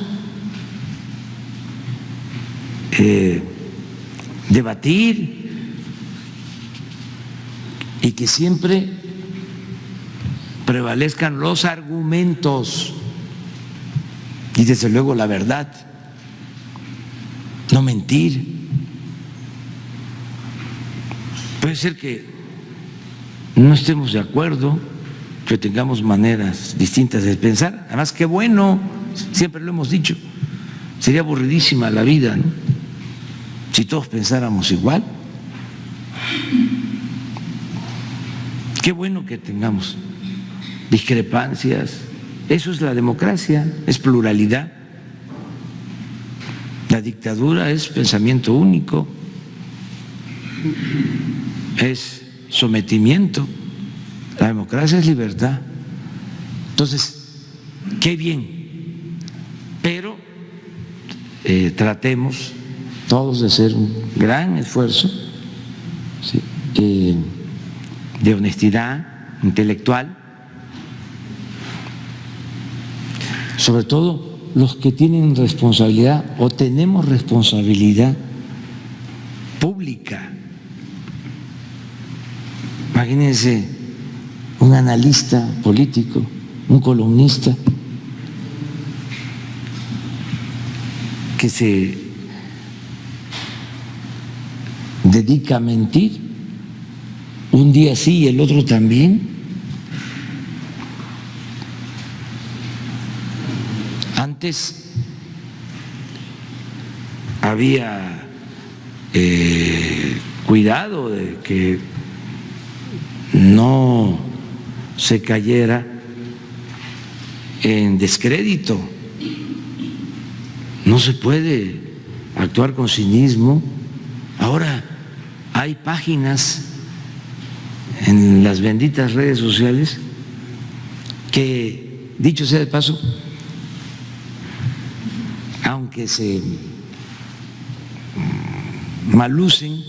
debatir, y que siempre prevalezcan los argumentos y desde luego la verdad, no mentir. Puede ser que no estemos de acuerdo, que tengamos maneras distintas de pensar, además qué bueno, siempre lo hemos dicho, sería aburridísima la vida, ¿no? si todos pensáramos igual. Qué bueno que tengamos discrepancias. Eso es la democracia, es pluralidad. La dictadura es pensamiento único, es sometimiento. La democracia es libertad. Entonces, qué bien. Pero tratemos todos de hacer un gran esfuerzo, ¿sí?, de honestidad intelectual, sobre todo los que tienen responsabilidad o tenemos responsabilidad pública. Imagínense un analista político, un columnista que se dedica a mentir, un día sí y el otro también. Antes había cuidado de que no se cayera en descrédito. No se puede actuar con cinismo. Ahora hay páginas en las benditas redes sociales que, dicho sea de paso, aunque se malucen,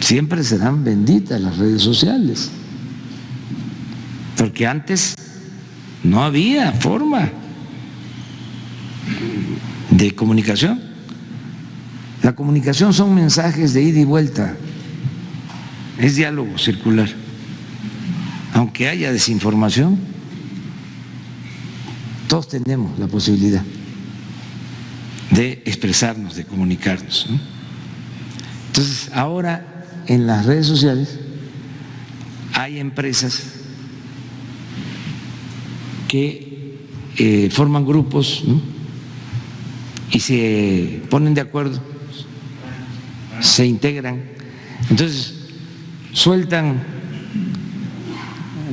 siempre serán benditas las redes sociales, porque antes no había forma de comunicación. La comunicación son mensajes de ida y vuelta, es diálogo circular. Aunque haya desinformación, todos tenemos la posibilidad de expresarnos, de comunicarnos, ¿no? Entonces, ahora en las redes sociales hay empresas que forman grupos, ¿no?, y se ponen de acuerdo, se integran, entonces sueltan,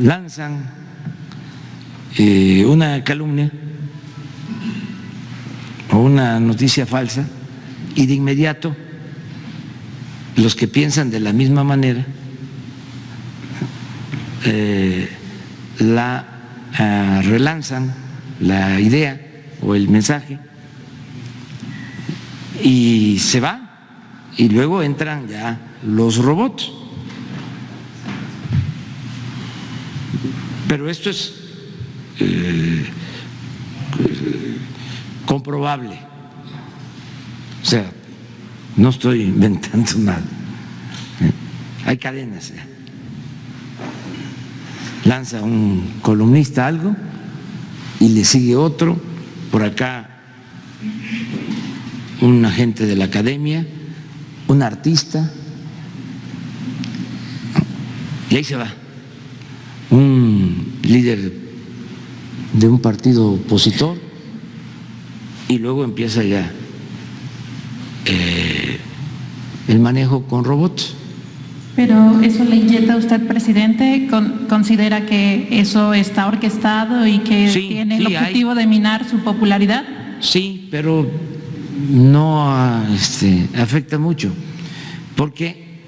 lanzan una calumnia o una noticia falsa y de inmediato los que piensan de la misma manera la relanzan, la idea o el mensaje, y se va, y luego entran ya los robots. Pero esto es comprobable, o sea, no estoy inventando nada. Hay cadenas. Lanza un columnista algo y le sigue otro, por acá un agente de la academia, un artista, y ahí se va. Un líder de un partido opositor, y luego empieza ya el manejo con robots. Pero eso le inyecta a usted, presidente, ¿considera que eso está orquestado y que tiene el objetivo de minar su popularidad? Sí, pero no afecta mucho, porque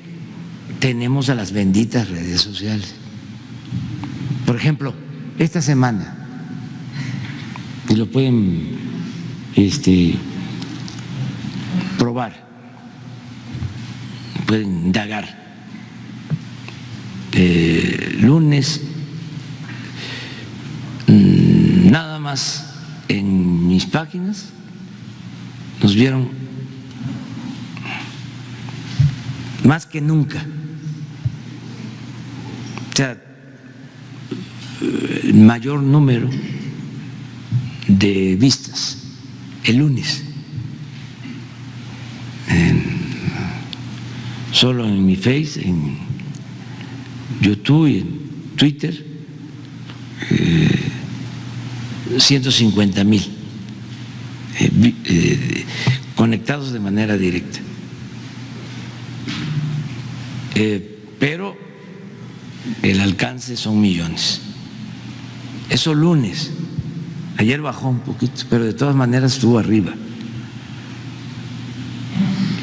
tenemos a las benditas redes sociales. Por ejemplo, esta semana, y lo pueden probar, pueden indagar, lunes, nada más en mis páginas nos vieron más que nunca. O sea, el mayor número de vistas el lunes, solo en mi Face, en YouTube y en Twitter, 150,000. conectados de manera directa. Pero el alcance son millones. Eso lunes. Ayer bajó un poquito, pero de todas maneras estuvo arriba.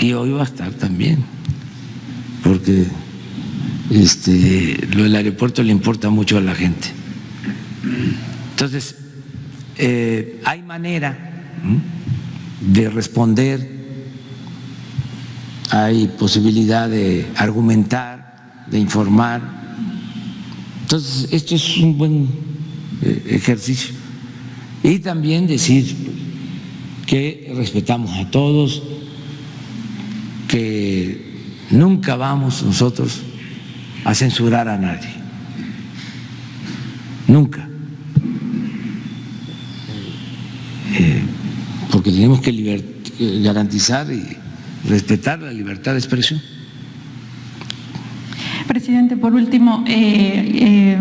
Y hoy va a estar también, porque lo del aeropuerto le importa mucho a la gente. Entonces, hay manera de responder, hay posibilidad de argumentar, de informar. Entonces, esto es un buen ejercicio. Y también decir que respetamos a todos, que nunca vamos nosotros a censurar a nadie, nunca, porque tenemos que garantizar y respetar la libertad de expresión. Presidente, por último, se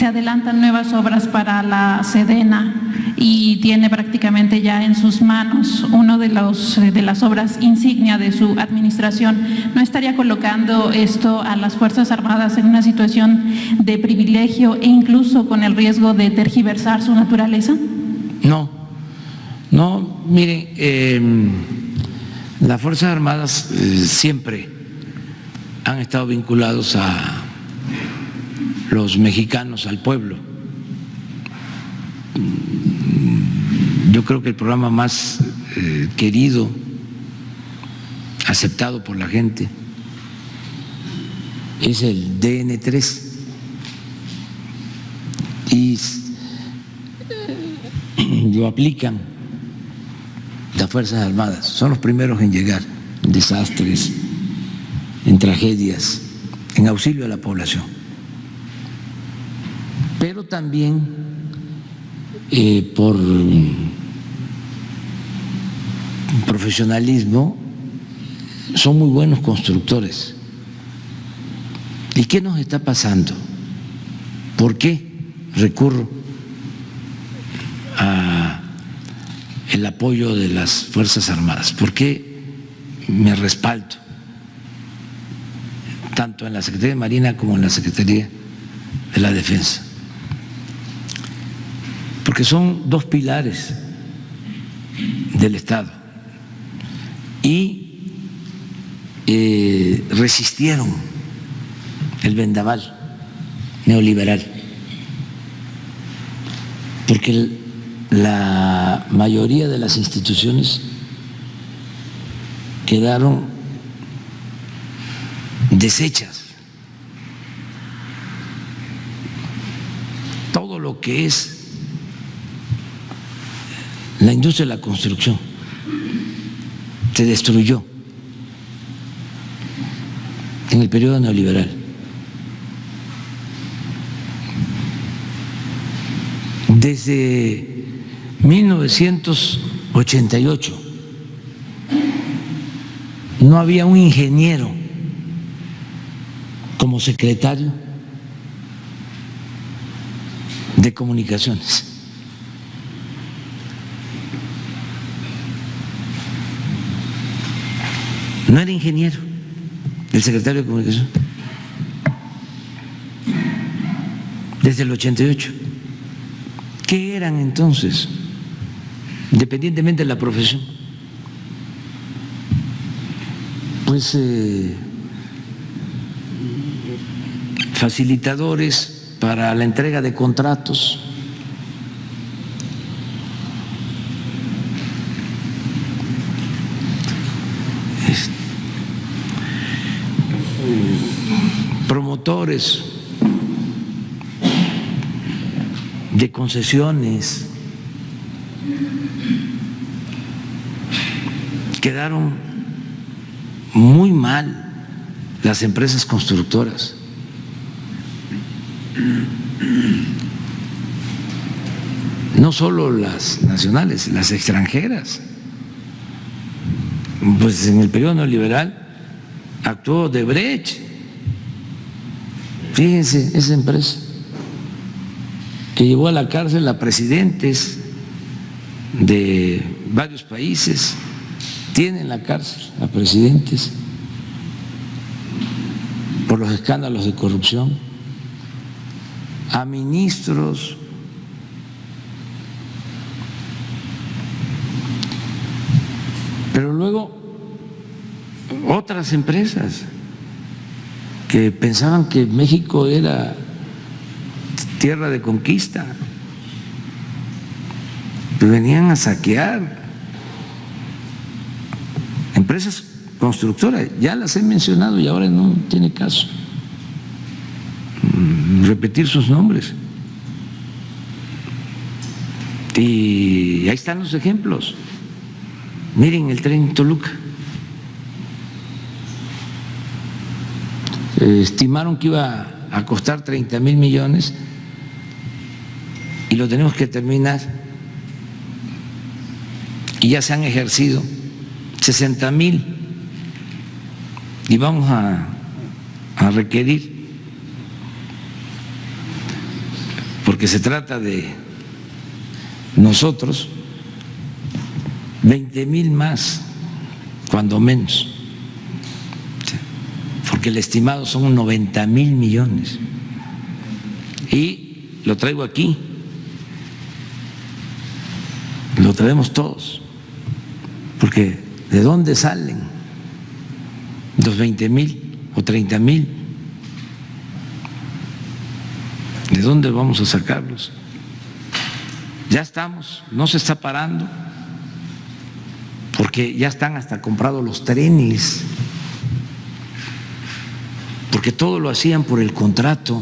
adelantan nuevas obras para la Sedena y tiene prácticamente ya en sus manos uno de las obras insignia de su administración. ¿No estaría colocando esto a las Fuerzas Armadas en una situación de privilegio e incluso con el riesgo de tergiversar su naturaleza? No, miren, las Fuerzas Armadas siempre han estado vinculados a los mexicanos, al pueblo. Yo creo que el programa más querido, aceptado por la gente, es el DN3. Y lo aplican las Fuerzas Armadas. Son los primeros en llegar en desastres, en tragedias, en auxilio a la población. Pero también por profesionalismo son muy buenos constructores. ¿Y qué nos está pasando? ¿Por qué recurro al apoyo de las Fuerzas Armadas? ¿Por qué me respaldo tanto en la Secretaría de Marina como en la Secretaría de la Defensa? Porque son dos pilares del Estado y resistieron el vendaval neoliberal, porque la mayoría de las instituciones quedaron deshechas. Todo lo que es la industria de la construcción se destruyó en el periodo neoliberal. Desde 1988 no había un ingeniero como secretario de comunicaciones. No era ingeniero el secretario de Comunicación. Desde el 88. ¿Qué eran entonces? Independientemente de la profesión. Pues facilitadores para la entrega de contratos. Promotores de concesiones. Quedaron muy mal las empresas constructoras. No solo las nacionales, las extranjeras. Pues en el periodo neoliberal actuó Odebrecht. Fíjense, esa empresa que llevó a la cárcel a presidentes de varios países tienen en la cárcel a presidentes por los escándalos de corrupción, a ministros, pero luego otras empresas que pensaban que México era tierra de conquista, que venían a saquear. Empresas constructoras, ya las he mencionado y ahora no tiene caso repetir sus nombres. Y ahí están los ejemplos. Miren el tren Toluca. Estimaron que iba a costar 30,000 millones y lo tenemos que terminar. Y ya se han ejercido 60,000 y vamos a requerir, porque se trata de nosotros, 20,000 más, cuando menos, porque el estimado son 90,000 millones. Y lo traigo aquí, lo traemos todos, porque ¿de dónde salen los 20,000 o 30,000? ¿De dónde vamos a sacarlos? Ya estamos, no se está parando, porque ya están hasta comprados los trenes, porque todo lo hacían por el contrato.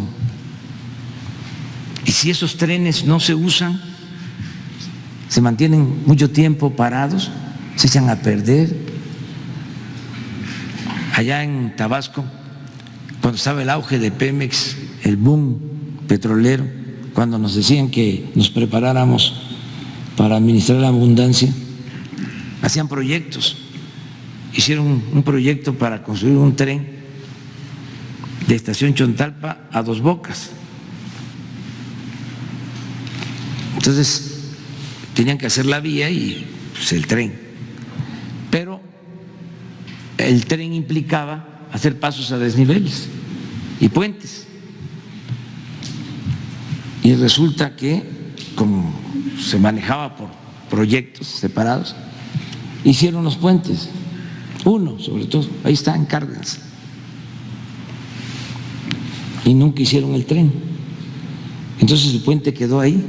Y si esos trenes no se usan, se mantienen mucho tiempo parados, se echan a perder. Allá en Tabasco, cuando estaba el auge de Pemex, el boom petrolero, cuando nos decían que nos preparáramos para administrar la abundancia, hacían proyectos. Hicieron un proyecto para construir un tren de Estación Chontalpa a Dos Bocas. Entonces tenían que hacer la vía y pues, el tren, pero el tren implicaba hacer pasos a desniveles y puentes, y resulta que como se manejaba por proyectos separados, hicieron los puentes, uno sobre todo, ahí está en Cárdenas, y nunca hicieron el tren. Entonces el puente quedó ahí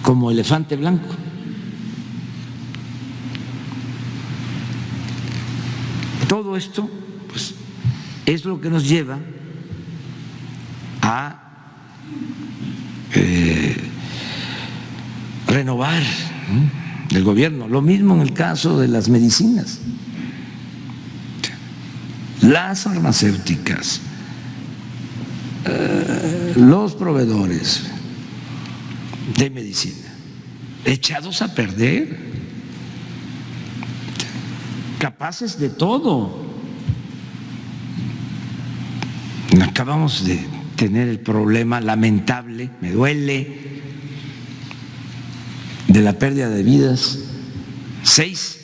como elefante blanco. Todo esto pues, es lo que nos lleva a renovar el gobierno. Lo mismo en el caso de las medicinas, las farmacéuticas, los proveedores de medicina, echados a perder, capaces de todo. Acabamos de tener el problema lamentable, me duele, de la pérdida de vidas, 6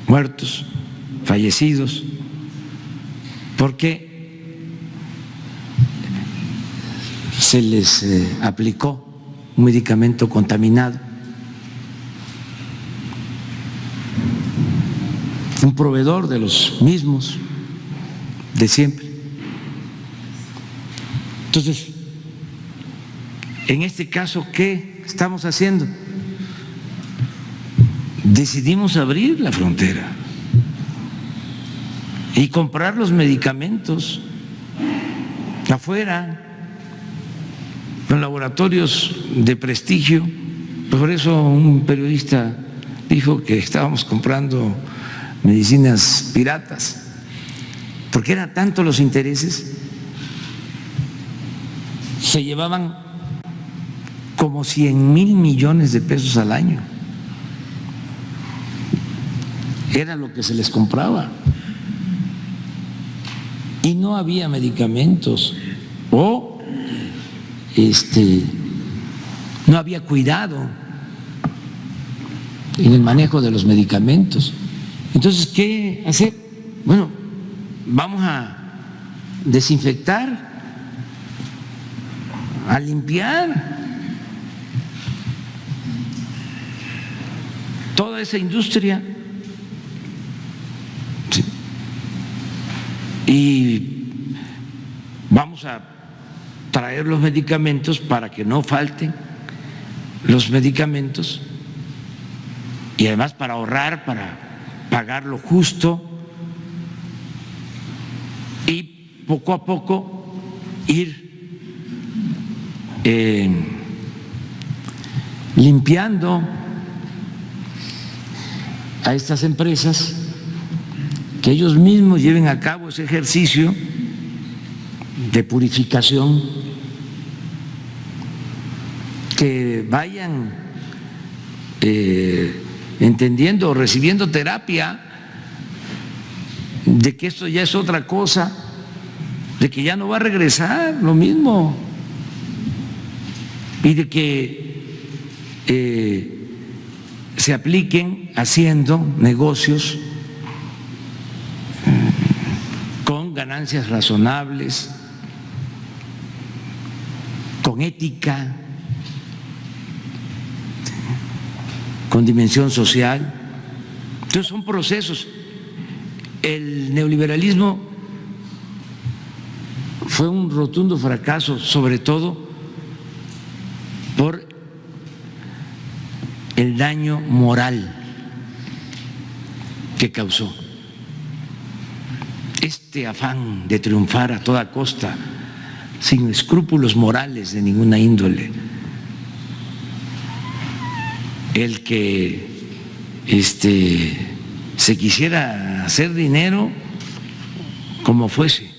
muertos, fallecidos, porque se les aplicó un medicamento contaminado. Un proveedor de los mismos de siempre. Entonces, en este caso, ¿qué estamos haciendo? Decidimos abrir la frontera y comprar los medicamentos afuera, con laboratorios de prestigio. Por eso un periodista dijo que estábamos comprando medicinas piratas, porque eran tantos los intereses, se llevaban como 100,000 millones de pesos al año. Era lo que se les compraba. Y no había medicamentos o no había cuidado en el manejo de los medicamentos. Entonces, ¿qué hacer? Bueno, vamos a desinfectar, a limpiar toda esa industria. Sí. Y vamos a traer los medicamentos para que no falten los medicamentos y además para ahorrar, para pagar lo justo y poco a poco ir limpiando a estas empresas, que ellos mismos lleven a cabo ese ejercicio de purificación, que vayan entendiendo o recibiendo terapia de que esto ya es otra cosa, de que ya no va a regresar lo mismo y de que se apliquen haciendo negocios con ganancias razonables, con ética, con dimensión social. Entonces son procesos. El neoliberalismo fue un rotundo fracaso, sobre todo por el daño moral que causó. Este afán de triunfar a toda costa, sin escrúpulos morales de ninguna índole, el que se quisiera hacer dinero como fuese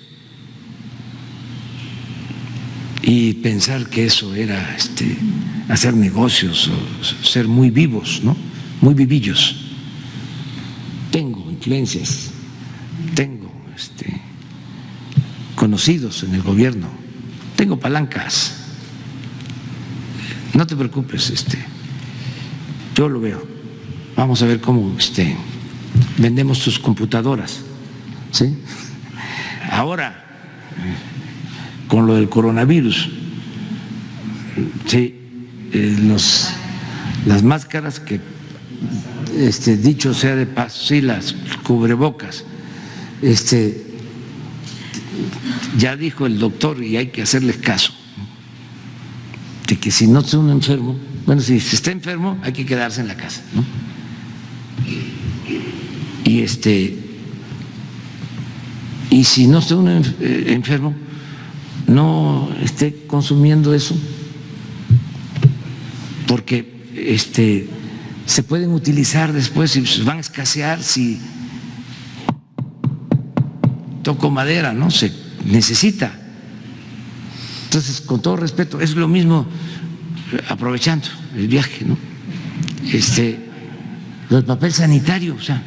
y pensar que eso era hacer negocios o ser muy vivos, ¿no? Muy vivillos. Tengo influencias, tengo conocidos en el gobierno, tengo palancas. No te preocupes, yo lo veo. Vamos a ver cómo vendemos tus computadoras, ¿sí? Ahora, con lo del coronavirus, sí, las máscaras que, dicho sea de paso, sí, las cubrebocas, ya dijo el doctor y hay que hacerles caso, de que si no está uno enfermo, bueno, si se está enfermo hay que quedarse en la casa, ¿no? Y si no está uno enfermo, no esté consumiendo eso, porque se pueden utilizar después y van a escasear. Si toco madera, ¿no? Se necesita. Entonces, con todo respeto, es lo mismo, aprovechando el viaje, ¿no? El papel sanitario, o sea,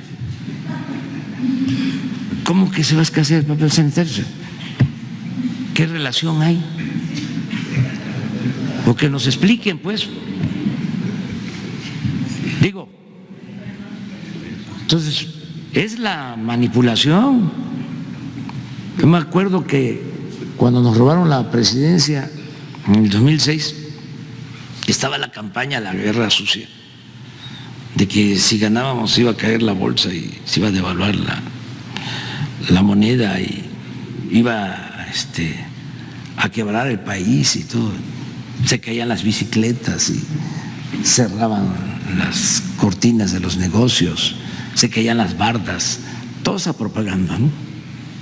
¿cómo que se va a escasear el papel sanitario? ¿Qué relación hay? O que nos expliquen, pues. Digo, entonces, es la manipulación. Yo me acuerdo que cuando nos robaron la presidencia en el 2006, estaba la campaña La Guerra Sucia, de que si ganábamos iba a caer la bolsa y se iba a devaluar la moneda y iba a quebrar el país y todo. Se caían las bicicletas y cerraban las cortinas de los negocios, se caían las bardas, toda esa propaganda, ¿no?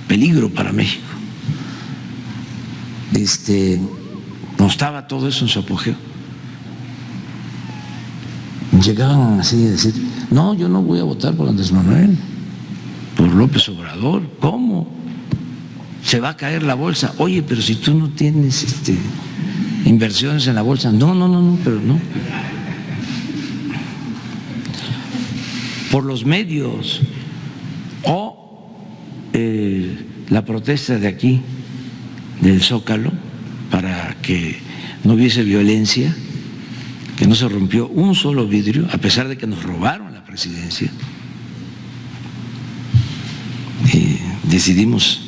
Peligro para México. No estaba todo eso en su apogeo. Llegaban así a decir, no, yo no voy a votar por Andrés Manuel, por López Obrador. ¿Cómo? Se va a caer la bolsa. Oye, pero si tú no tienes inversiones en la bolsa. No, pero no. Por los medios o la protesta de aquí, del Zócalo, para que no hubiese violencia, que no se rompió un solo vidrio, a pesar de que nos robaron la presidencia. Decidimos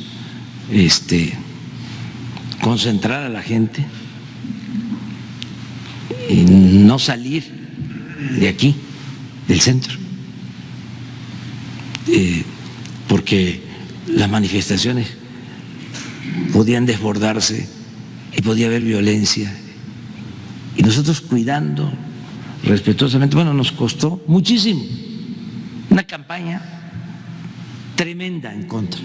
concentrar a la gente y no salir de aquí, del centro, porque las manifestaciones podían desbordarse y podía haber violencia. Y nosotros cuidando respetuosamente, bueno, nos costó muchísimo, una campaña tremenda en contra.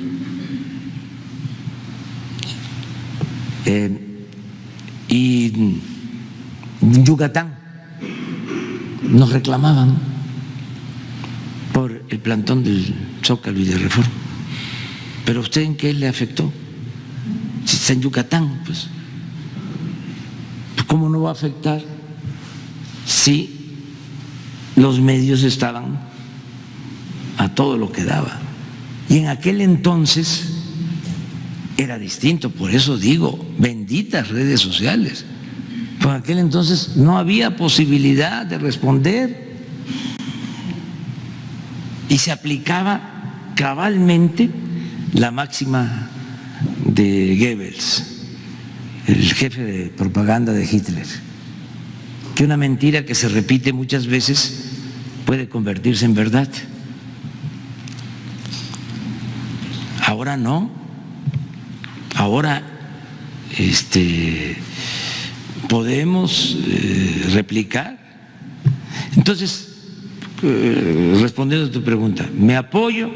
Y en Yucatán nos reclamaban por el plantón del Zócalo y de Reforma. ¿Pero a usted en qué le afectó? Si está en Yucatán, pues ¿cómo no va a afectar si los medios estaban a todo lo que daba? Y en aquel entonces era distinto, por eso digo, benditas redes sociales. Por aquel entonces no había posibilidad de responder y se aplicaba cabalmente la máxima de Goebbels, el jefe de propaganda de Hitler, que una mentira que se repite muchas veces puede convertirse en verdad. Ahora no, ahora podemos replicar. Entonces, respondiendo a tu pregunta, me apoyo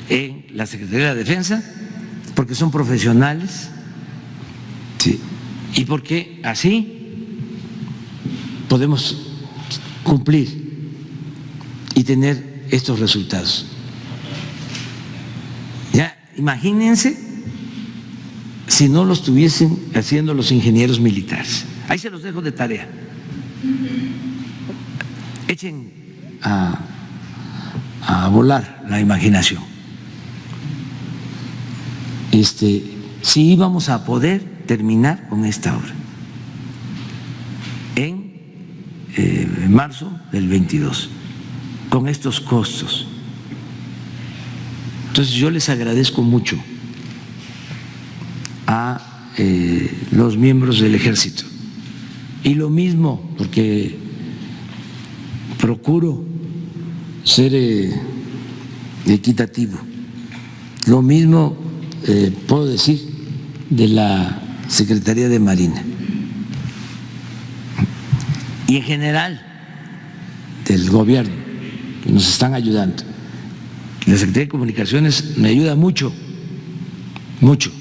en la Secretaría de la Defensa porque son profesionales. Sí. Y porque así podemos cumplir y tener estos resultados. Ya, imagínense si no lo estuviesen haciendo los ingenieros militares. Ahí se los dejo de tarea. Echen a volar la imaginación. Si íbamos a poder terminar con esta obra en marzo del 22, con estos costos. Entonces yo les agradezco mucho a los miembros del Ejército. Y lo mismo, porque procuro ser equitativo, lo mismo puedo decir de la Secretaría de Marina y en general del gobierno, que nos están ayudando. La Secretaría de Comunicaciones me ayuda mucho, mucho.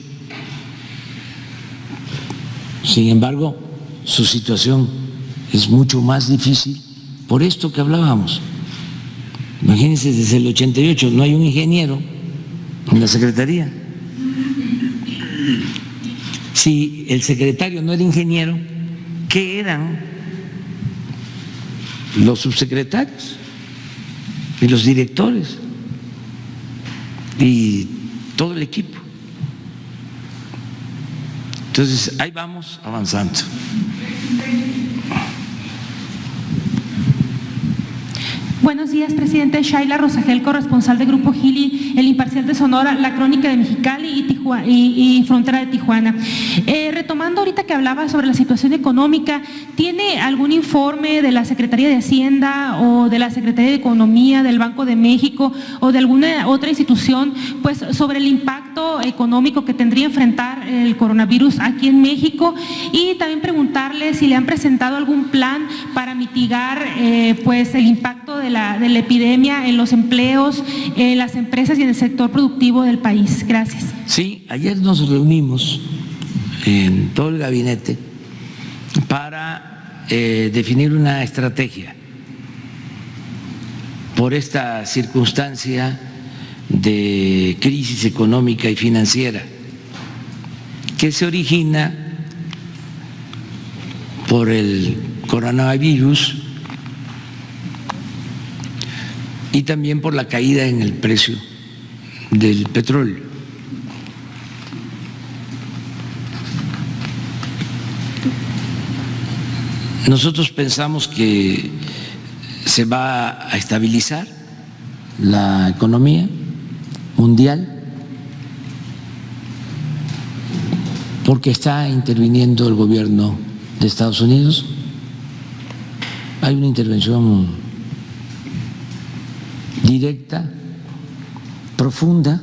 Sin embargo, su situación es mucho más difícil por esto que hablábamos. Imagínense, desde el 88 no hay un ingeniero en la Secretaría. Si el secretario no era ingeniero, ¿qué eran los subsecretarios y los directores y todo el equipo? Entonces, ahí vamos avanzando. Buenos días, presidente. Shaila Rosagel, corresponsal de Grupo Gili, El Imparcial de Sonora, La Crónica de Mexicali y Frontera de Tijuana. Retomando ahorita que hablaba sobre la situación económica, ¿tiene algún informe de la Secretaría de Hacienda o de la Secretaría de Economía, del Banco de México o de alguna otra institución, pues sobre el impacto económico que tendría enfrentar el coronavirus aquí en México? Y también preguntarle si le han presentado algún plan para mitigar pues el impacto de la epidemia en los empleos, en las empresas y en el sector productivo del país. Gracias. Sí, ayer nos reunimos en todo el gabinete para definir una estrategia por esta circunstancia de crisis económica y financiera que se origina por el coronavirus y también por la caída en el precio del petróleo. nosotros pensamos que se va a estabilizar la economía mundial porque está interviniendo el gobierno de Estados Unidos. Hay una intervención directa, profunda,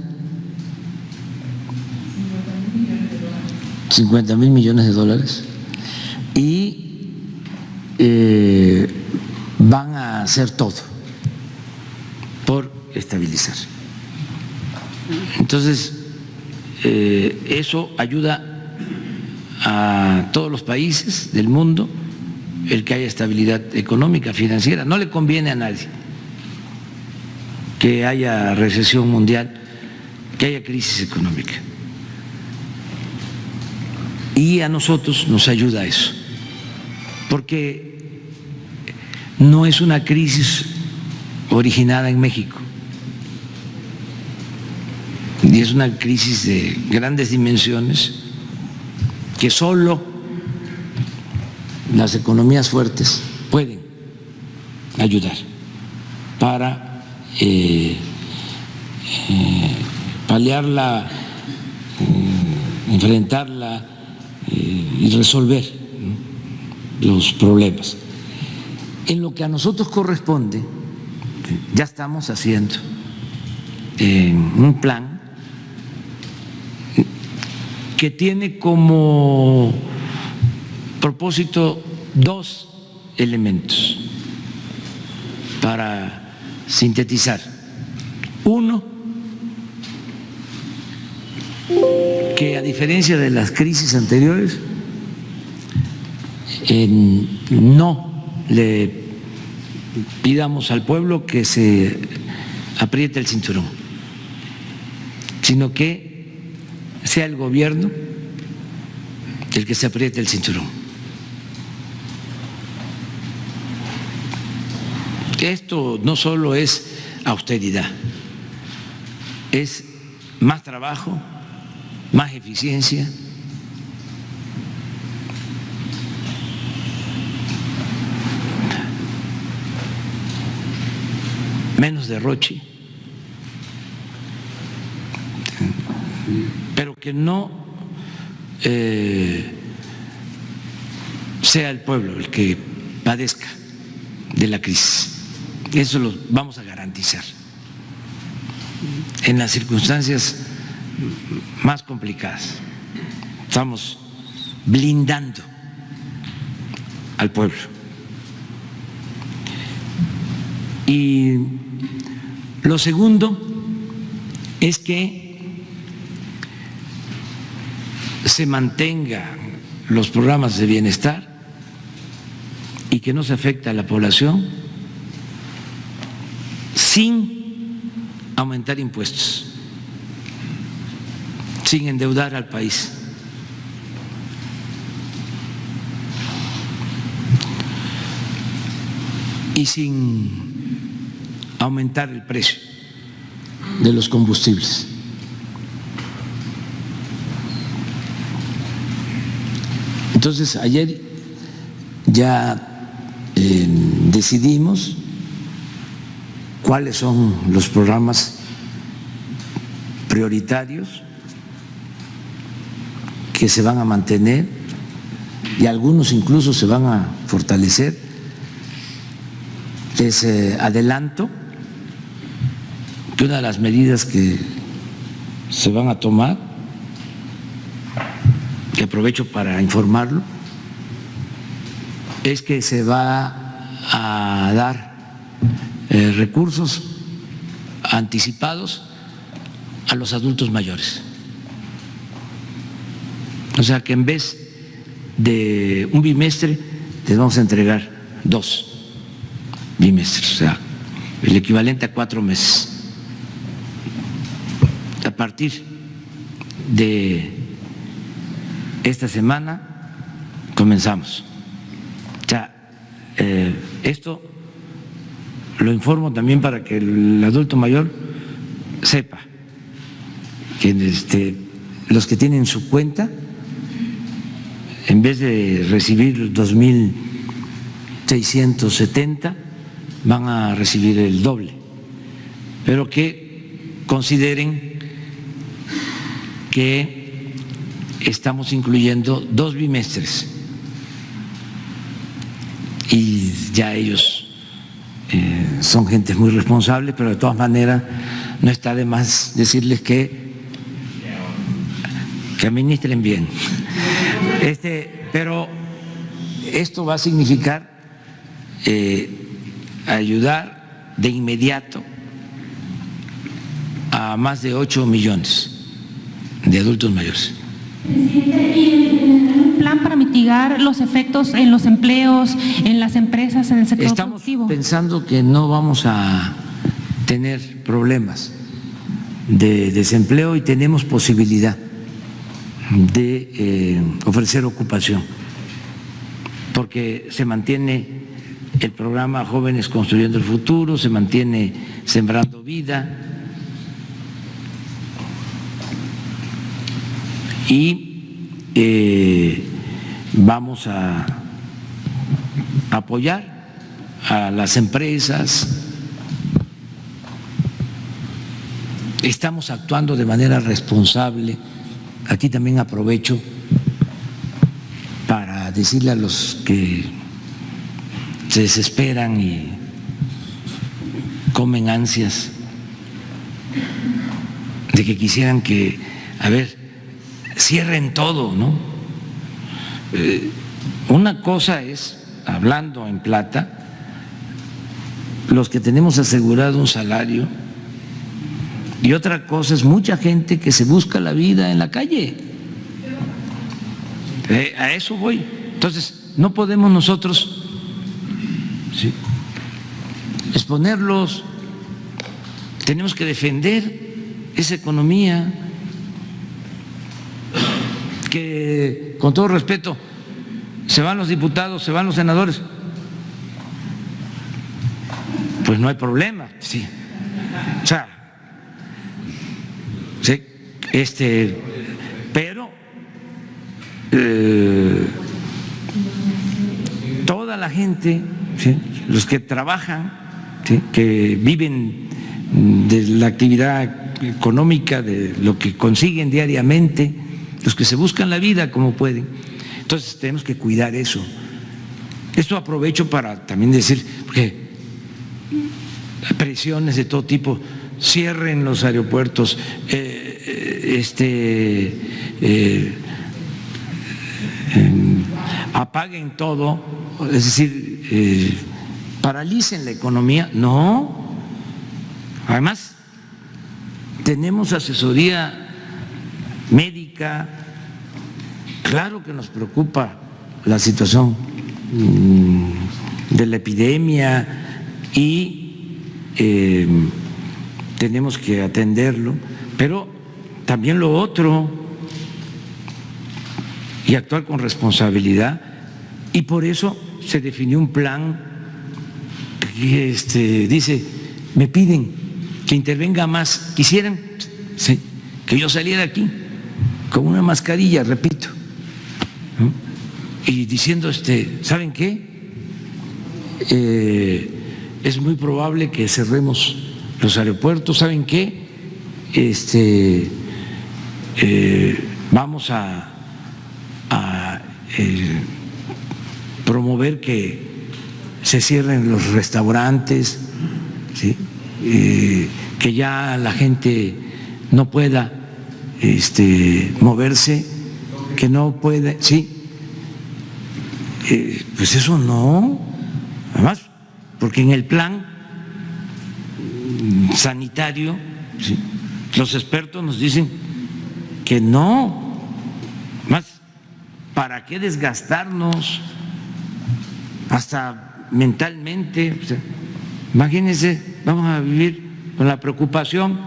50,000 millones de dólares, y van a hacer todo por estabilizar. Entonces, eso ayuda a todos los países del mundo, el que haya estabilidad económica, financiera. No le conviene a nadie que haya recesión mundial, que haya crisis económica. Y a nosotros nos ayuda eso, porque no es una crisis originada en México, y es una crisis de grandes dimensiones que solo las economías fuertes pueden ayudar para paliarla, enfrentarla y resolver los problemas. En lo que a nosotros corresponde, ya estamos haciendo un plan que tiene como propósito dos elementos para sintetizar. Uno, que a diferencia de las crisis anteriores, no le pidamos al pueblo que se apriete el cinturón, sino que sea el gobierno el que se apriete el cinturón. Esto no solo es austeridad, es más trabajo, más eficiencia, menos derroche, pero que no sea el pueblo el que padezca de la crisis. Eso lo vamos a garantizar en las circunstancias más complicadas. Estamos blindando al pueblo. Y lo segundo es que se mantengan los programas de bienestar y que no se afecte a la población sin aumentar impuestos, sin endeudar al país. Y sin aumentar el precio de los combustibles. Entonces, ayer ya decidimos cuáles son los programas prioritarios que se van a mantener y algunos incluso se van a fortalecer. Les adelanto que una de las medidas que se van a tomar, que aprovecho para informarlo, es que se va a dar recursos anticipados a los adultos mayores. O sea que en vez de un bimestre les vamos a entregar 2 bimestres, o sea, el equivalente a 4 meses. A partir de esta semana comenzamos. O sea, esto lo informo también para que el adulto mayor sepa que los que tienen su cuenta, en vez de recibir 2,000 670 van a recibir el doble, pero que consideren que estamos incluyendo 2 bimestres y ya ellos son gentes muy responsables, pero de todas maneras no está de más decirles que administren bien. Pero esto va a significar ayudar de inmediato a más de 8 millones de adultos mayores. ¿Un plan para mitigar los efectos en los empleos, en las empresas, en el sector productivo? Estamos pensando que no vamos a tener problemas de desempleo y tenemos posibilidad de ofrecer ocupación, porque se mantiene el programa Jóvenes Construyendo el Futuro, se mantiene Sembrando Vida y vamos a apoyar a las empresas. Estamos actuando de manera responsable. Aquí también aprovecho para decirle a los que se desesperan y comen ansias de que quisieran que, cierren todo, ¿no? Una cosa es, hablando en plata, los que tenemos asegurado un salario, y otra cosa es mucha gente que se busca la vida en la calle. A eso voy. Entonces, no podemos nosotros exponerlos. Tenemos que defender esa economía que, con todo respeto, se van los diputados, se van los senadores. Pues no hay problema, sí. O sea, sí, pero toda la gente, ¿sí?, los que trabajan, ¿sí?, que viven de la actividad económica, de lo que consiguen diariamente, los que se buscan la vida como pueden. Entonces tenemos que cuidar eso. Esto aprovecho para también decir, porque hay presiones de todo tipo, cierren los aeropuertos, apaguen todo, es decir, paralicen la economía. No, además tenemos asesoría médica. Claro que nos preocupa la situación de la epidemia y tenemos que atenderlo, pero también lo otro, y actuar con responsabilidad, y por eso se definió un plan que dice, me piden que intervenga más, quisieran, sí, que yo saliera aquí con una mascarilla, repito, ¿no?, y diciendo, ¿saben qué? Es muy probable que cerremos los aeropuertos, ¿saben qué? Vamos a promover que se cierren los restaurantes, ¿sí?, que ya la gente no pueda moverse, que no puede, sí, pues eso no, además, porque en el plan sanitario, ¿sí?, los expertos nos dicen que no, más, ¿para qué desgastarnos hasta mentalmente? O sea, imagínense, vamos a vivir con la preocupación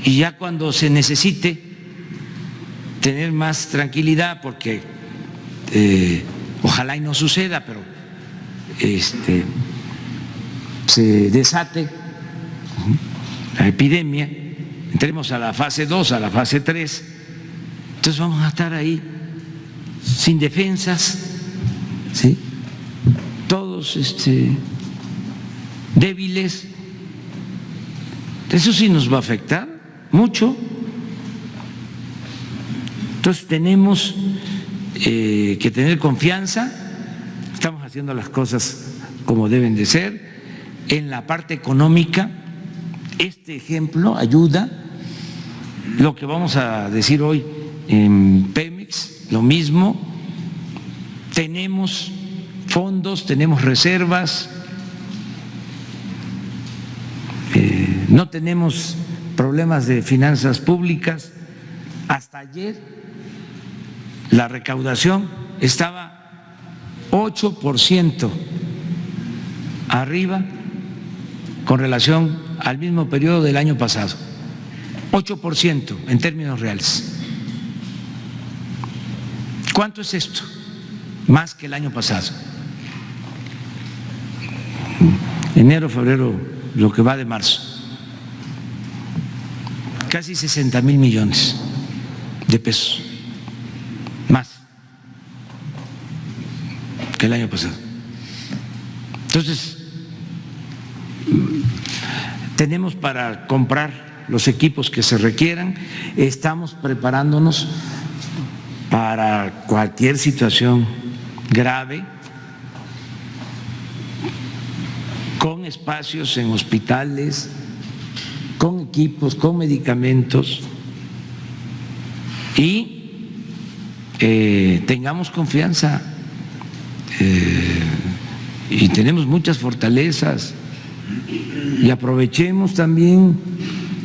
y ya cuando se necesite tener más tranquilidad, porque ojalá y no suceda, pero se desate la epidemia, entremos a la fase 2, a la fase 3, entonces vamos a estar ahí sin defensas, ¿sí?, puertos débiles. Eso sí nos va a afectar mucho. Entonces tenemos que tener confianza. Estamos haciendo las cosas como deben de ser. En la parte económica, este ejemplo ayuda. Lo que vamos a decir hoy en Pemex, lo mismo. Tenemos fondos, tenemos reservas, no tenemos problemas de finanzas públicas. Hasta ayer la recaudación estaba 8% arriba con relación al mismo periodo del año pasado, 8% en términos reales. ¿Cuánto es esto? Más que el año pasado. Enero, febrero, lo que va de marzo. Casi 60,000 millones de pesos. Más que el año pasado. Entonces, tenemos para comprar los equipos que se requieran. Estamos preparándonos para cualquier situación grave, con espacios en hospitales, con equipos, con medicamentos, y tengamos confianza, y tenemos muchas fortalezas, y aprovechemos también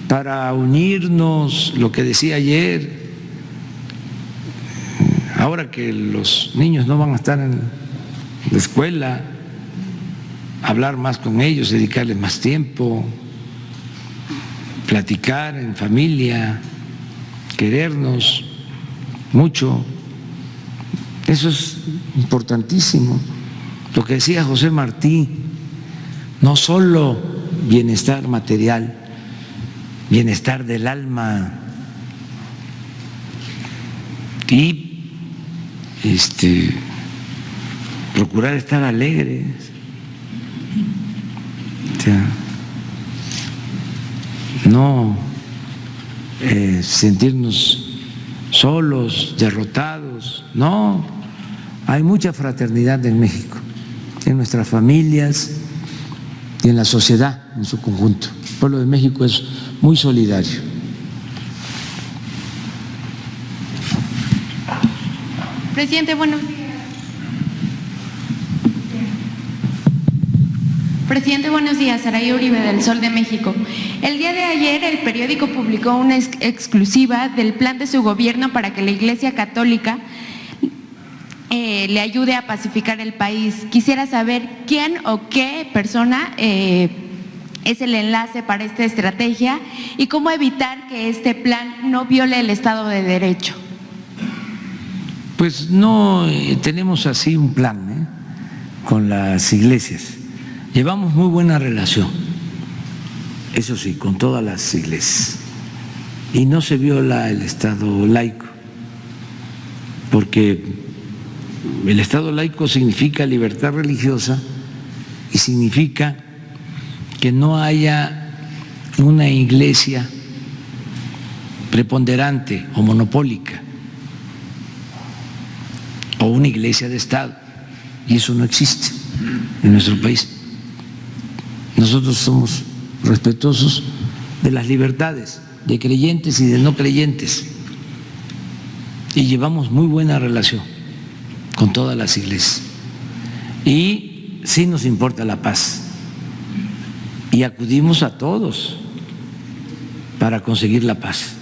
para unirnos, lo que decía ayer. Ahora que los niños no van a estar en la escuela, hablar más con ellos, dedicarles más tiempo, platicar en familia, querernos mucho. Eso es importantísimo. Lo que decía José Martí, no solo bienestar material, bienestar del alma. Y procurar estar alegres, o sea, no sentirnos solos, derrotados. No, hay mucha fraternidad en México, en nuestras familias y en la sociedad en su conjunto. El pueblo de México es muy solidario. Presidente, buenos días. Presidente, buenos días. Saray Uribe, del Sol de México. El día de ayer el periódico publicó una exclusiva del plan de su gobierno para que la Iglesia Católica le ayude a pacificar el país. Quisiera saber quién o qué persona es el enlace para esta estrategia y cómo evitar que este plan no viole el Estado de Derecho. Pues no tenemos así un plan con las iglesias. Llevamos muy buena relación, eso sí, con todas las iglesias. Y no se viola el Estado laico, porque el Estado laico significa libertad religiosa y significa que no haya una iglesia preponderante o monopólica, o una iglesia de Estado, y eso no existe en nuestro país. Nosotros somos respetuosos de las libertades de creyentes y de no creyentes, y llevamos muy buena relación con todas las iglesias, y sí nos importa la paz, y acudimos a todos para conseguir la paz.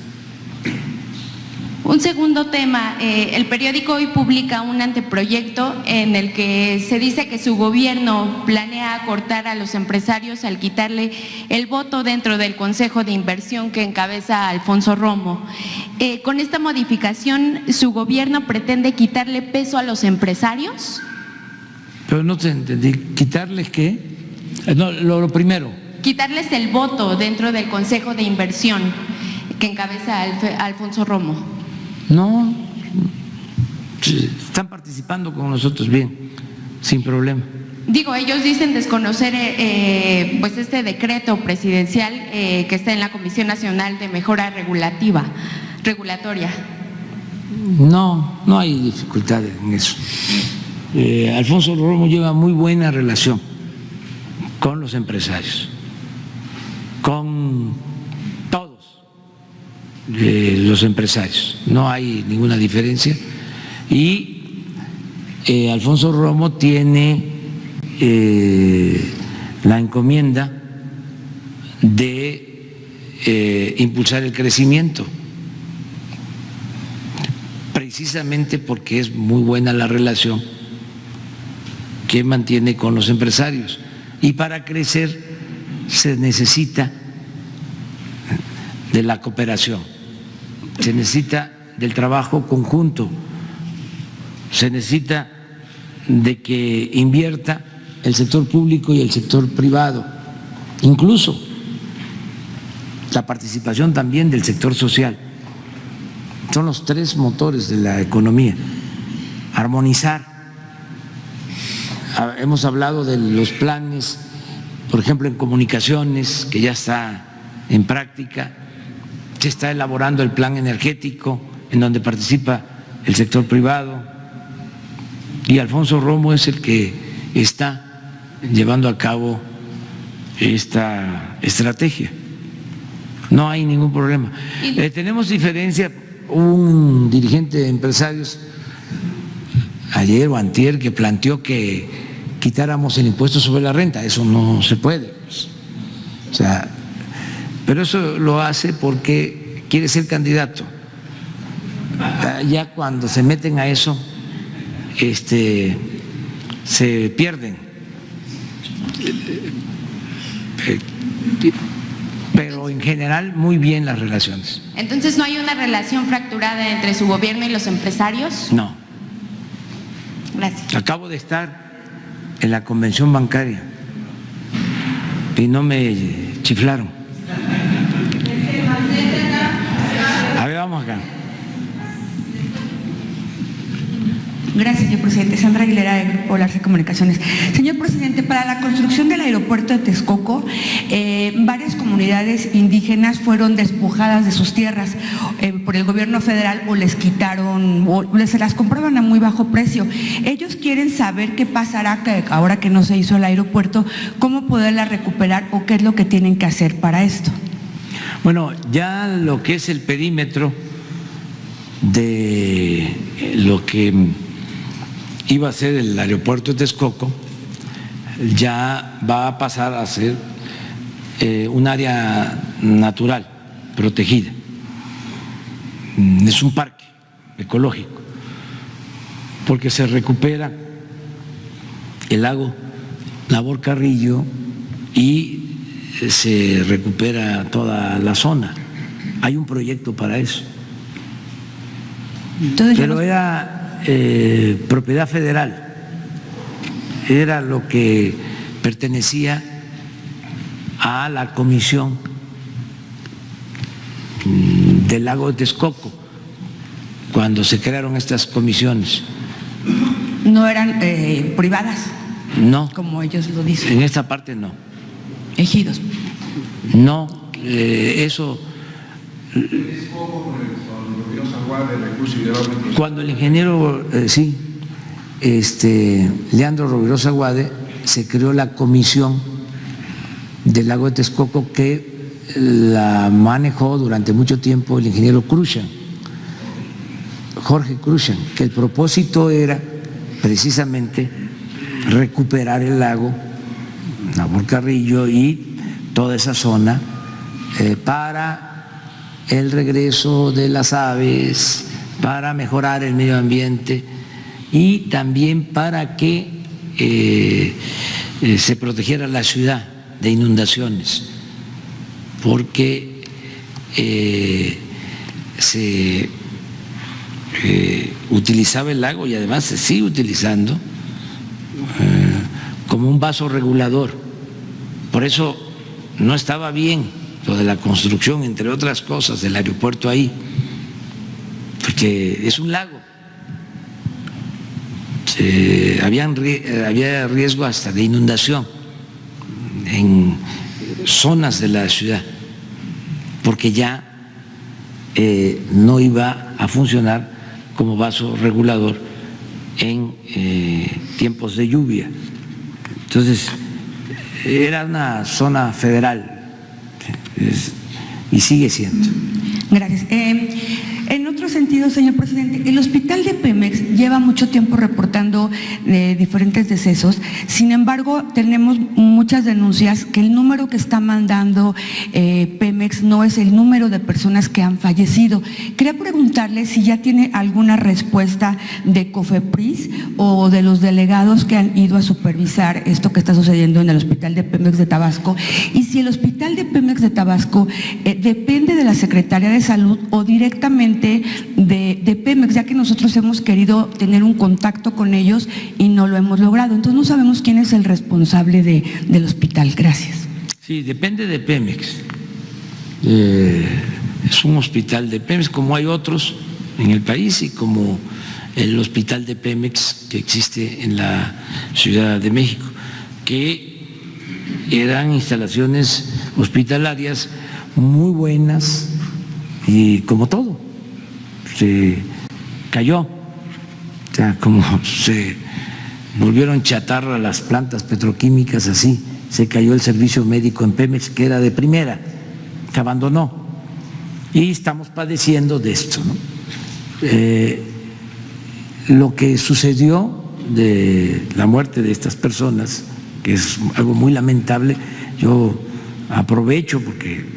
Un segundo tema, el periódico hoy publica un anteproyecto en el que se dice que su gobierno planea acortar a los empresarios al quitarle el voto dentro del Consejo de Inversión que encabeza Alfonso Romo. ¿Con esta modificación su gobierno pretende quitarle peso a los empresarios? Pero no te entendí, ¿quitarles qué? No, lo primero. Quitarles el voto dentro del Consejo de Inversión que encabeza Alfonso Romo. No, están participando con nosotros bien, sin problema. Digo, ellos dicen desconocer pues este decreto presidencial que está en la Comisión Nacional de Mejora Regulatoria. No, no hay dificultades en eso. Alfonso Romo lleva muy buena relación con los empresarios, con todos los empresarios. No hay ninguna diferencia. Y Alfonso Romo tiene la encomienda de impulsar el crecimiento, precisamente porque es muy buena la relación que mantiene con los empresarios. Y para crecer se necesita de la cooperación, se necesita del trabajo conjunto, se necesita de que invierta el sector público y el sector privado, incluso la participación también del sector social. Son los tres motores de la economía. Armonizar. Hemos hablado de los planes, por ejemplo, en comunicaciones, que ya está en práctica. Se está elaborando el plan energético, en donde participa el sector privado. Y Alfonso Romo es el que está llevando a cabo esta estrategia. No hay ningún problema. Tenemos diferencia. Un dirigente de empresarios ayer o antier que planteó que quitáramos el impuesto sobre la renta. Eso no se puede, pues. O sea, pero eso lo hace porque quiere ser candidato. Ya cuando se meten a eso, se pierden. Pero en general muy bien las relaciones. Entonces, ¿no hay una relación fracturada entre su gobierno y los empresarios? No. Gracias. Acabo de estar en la convención bancaria y no me chiflaron. A ver, vamos acá. Gracias, señor presidente. Sandra Aguilera, de Grupo Larce Comunicaciones. Señor presidente, para la construcción del aeropuerto de Texcoco, varias comunidades indígenas fueron despojadas de sus tierras por el gobierno federal o les quitaron, o se las compraban a muy bajo precio. Ellos quieren saber qué pasará ahora que no se hizo el aeropuerto, cómo poderla recuperar o qué es lo que tienen que hacer para esto. Bueno, ya lo que es el perímetro de lo que iba a ser el aeropuerto de Texcoco ya va a pasar a ser un área natural protegida. Es un parque ecológico porque se recupera el lago Labor Carrillo y se recupera toda la zona. Hay un proyecto para eso. Entonces, pero era propiedad federal, era lo que pertenecía a la comisión del lago de Texcoco cuando se crearon estas comisiones. ¿No eran privadas? No. Como ellos lo dicen. En esta parte no. Ejidos. No, eso. Cuando el ingeniero, Leandro Rovirosa Aguade, se creó la comisión del lago de Texcoco que la manejó durante mucho tiempo el ingeniero Cruzan, Jorge Cruzan, que el propósito era precisamente recuperar el lago Labor Carrillo y toda esa zona para el regreso de las aves, para mejorar el medio ambiente y también para que se protegiera la ciudad de inundaciones, porque se utilizaba el lago y además se sigue utilizando como un vaso regulador. Por eso no estaba bien lo de la construcción, entre otras cosas, del aeropuerto ahí, porque es un lago. había riesgo hasta de inundación en zonas de la ciudad, porque ya no iba a funcionar como vaso regulador en tiempos de lluvia. Entonces, era una zona federal y sigue siendo. Gracias. En otro sentido, señor presidente, el hospital de Pemex lleva mucho tiempo reportando diferentes decesos. Sin embargo, tenemos muchas denuncias que el número que está mandando Pemex no es el número de personas que han fallecido. Quería preguntarle si ya tiene alguna respuesta de COFEPRIS o de los delegados que han ido a supervisar esto que está sucediendo en el hospital de Pemex de Tabasco, y si el hospital de Pemex de Tabasco depende de la Secretaría de Salud o directamente de Pemex, ya que nosotros hemos querido tener un contacto con ellos y no lo hemos logrado. Entonces no sabemos quién es el responsable del hospital. Gracias. Sí, depende de Pemex. Es un hospital de Pemex, como hay otros en el país y como el hospital de Pemex que existe en la Ciudad de México, que eran instalaciones hospitalarias muy buenas y como todo, se cayó, o sea, como se volvieron chatarra las plantas petroquímicas, así se cayó el servicio médico en Pemex, que era de primera, se abandonó y estamos padeciendo de esto, ¿no? Lo que sucedió de la muerte de estas personas, que es algo muy lamentable, yo aprovecho porque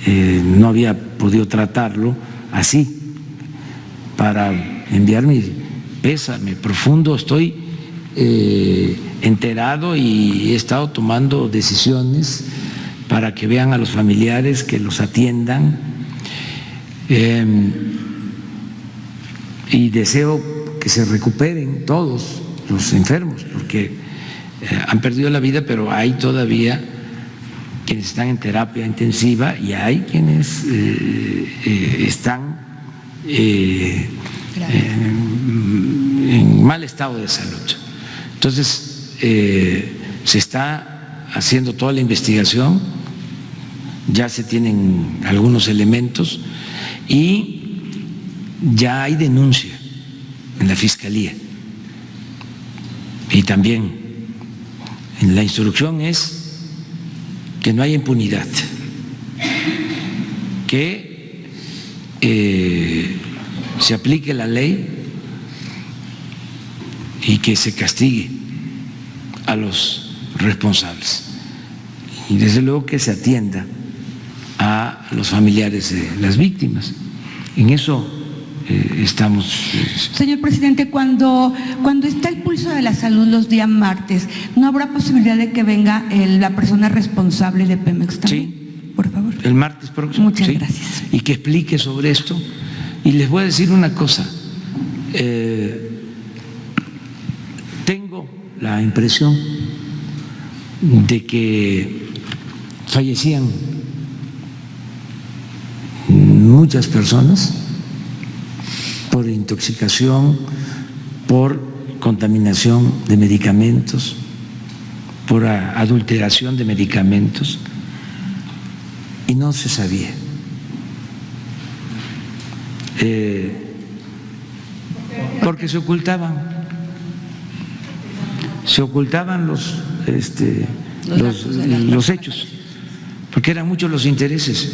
no había podido tratarlo así, para enviar mi pésame profundo. Estoy enterado y he estado tomando decisiones para que vean a los familiares, que los atiendan, y deseo que se recuperen todos los enfermos, porque han perdido la vida, pero hay todavía quienes están en terapia intensiva y hay quienes están en mal estado de salud. Entonces, se está haciendo toda la investigación, ya se tienen algunos elementos y ya hay denuncia en la Fiscalía. Y también en la instrucción es que no haya impunidad, que se aplique la ley y que se castigue a los responsables. Y desde luego que se atienda a los familiares de las víctimas. En eso estamos. Señor presidente, cuando está el pulso de la salud los días martes, ¿no habrá posibilidad de que venga la persona responsable de Pemex también? Sí. Por favor. El martes próximo. Muchas sí, gracias. Y que explique sobre esto. Y les voy a decir una cosa. Tengo la impresión de que fallecían muchas personas por intoxicación, por contaminación de medicamentos, por adulteración de medicamentos, y no se sabía. Porque se ocultaban los hechos, porque eran muchos los intereses.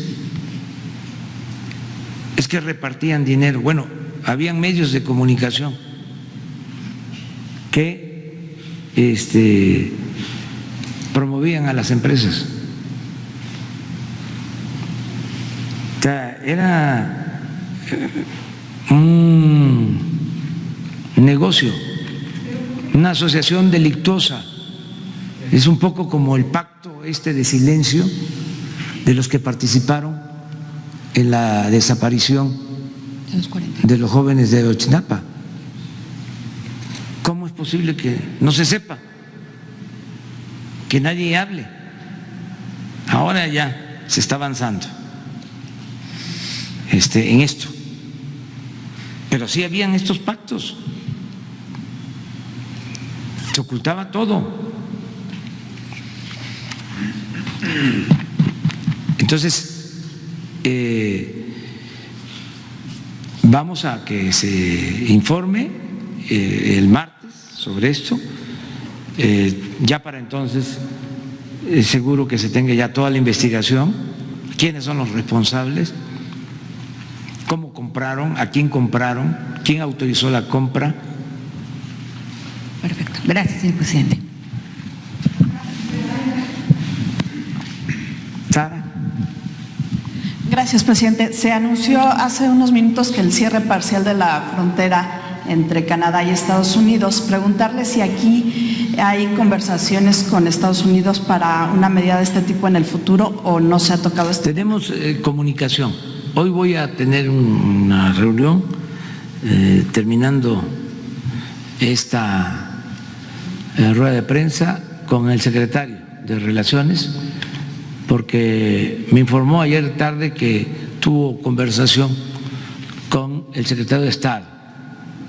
Es que repartían dinero. Bueno, habían medios de comunicación que promovían a las empresas. O sea, era un negocio, una asociación delictuosa. Es un poco como el pacto de silencio de los que participaron en la desaparición de los jóvenes de Ayotzinapa. ¿Cómo es posible que no se sepa? Que nadie hable. Ahora ya se está avanzando en esto. Pero sí habían estos pactos. Se ocultaba todo. Entonces, vamos a que se informe el martes sobre esto. Ya para entonces, seguro que se tenga ya toda la investigación, quiénes son los responsables, cómo compraron, a quién compraron, quién autorizó la compra. Perfecto. Gracias, señor presidente. Sara. Gracias, presidente. Se anunció hace unos minutos que el cierre parcial de la frontera entre Canadá y Estados Unidos. Preguntarle si aquí hay conversaciones con Estados Unidos para una medida de este tipo en el futuro o no se ha tocado este tema. Tenemos comunicación. Hoy voy a tener una reunión terminando esta rueda de prensa con el secretario de Relaciones, porque me informó ayer tarde que tuvo conversación con el secretario de Estado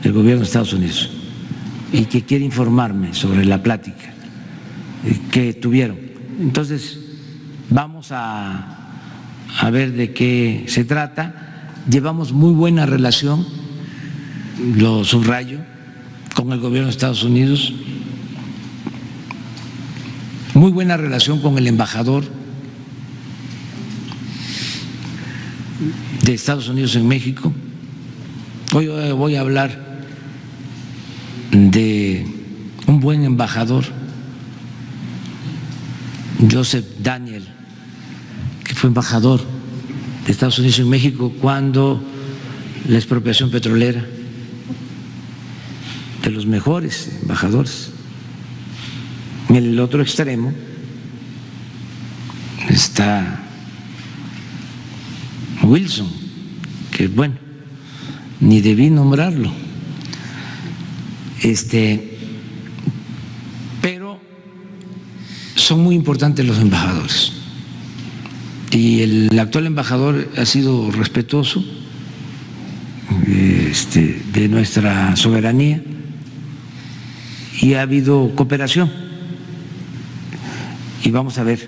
del gobierno de Estados Unidos y que quiere informarme sobre la plática que tuvieron. Entonces, vamos a ver de qué se trata. Llevamos muy buena relación, lo subrayo, con el gobierno de Estados Unidos, muy buena relación con el embajador de Estados Unidos en México. Hoy voy a hablar de un buen embajador, Joseph Daniel, que fue embajador de Estados Unidos en México cuando la expropiación petrolera, de los mejores embajadores. En el otro extremo está Wilson, que bueno, ni debí nombrarlo, pero son muy importantes los embajadores y el actual embajador ha sido respetuoso de nuestra soberanía y ha habido cooperación y vamos a ver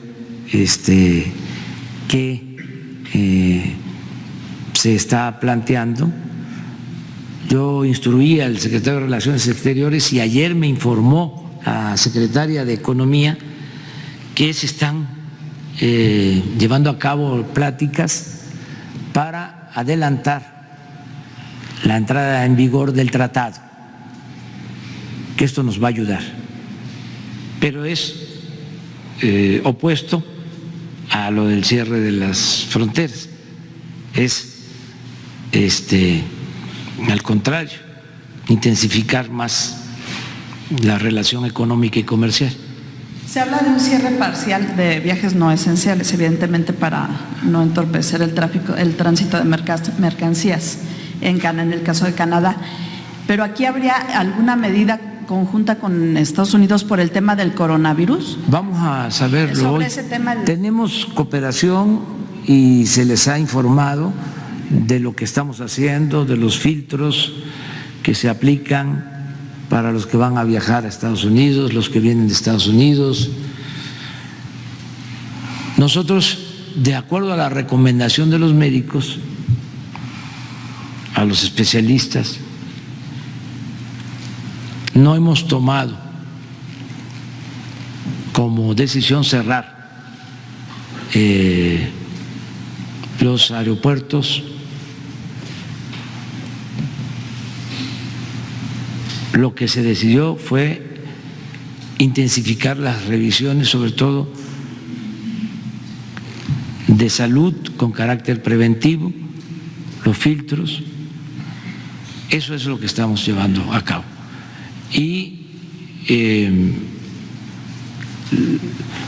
qué se está planteando. Yo instruí al secretario de Relaciones Exteriores y ayer me informó la secretaria de Economía que se están llevando a cabo pláticas para adelantar la entrada en vigor del tratado, que esto nos va a ayudar, pero es opuesto a lo del cierre de las fronteras, es al contrario, intensificar más la relación económica y comercial. Se habla de un cierre parcial de viajes no esenciales, evidentemente para no entorpecer el tráfico, el tránsito de mercancías en el caso de Canadá. Pero aquí habría alguna medida conjunta con Estados Unidos por el tema del coronavirus. Vamos a saberlo sobre hoy. ese tema. Tenemos cooperación y se les ha informado de lo que estamos haciendo, de los filtros que se aplican para los que van a viajar a Estados Unidos, los que vienen de Estados Unidos. Nosotros, de acuerdo a la recomendación de los médicos, a los especialistas, no hemos tomado como decisión cerrar los aeropuertos. Lo que se decidió fue intensificar las revisiones, sobre todo de salud con carácter preventivo, los filtros. Eso es lo que estamos llevando a cabo. Y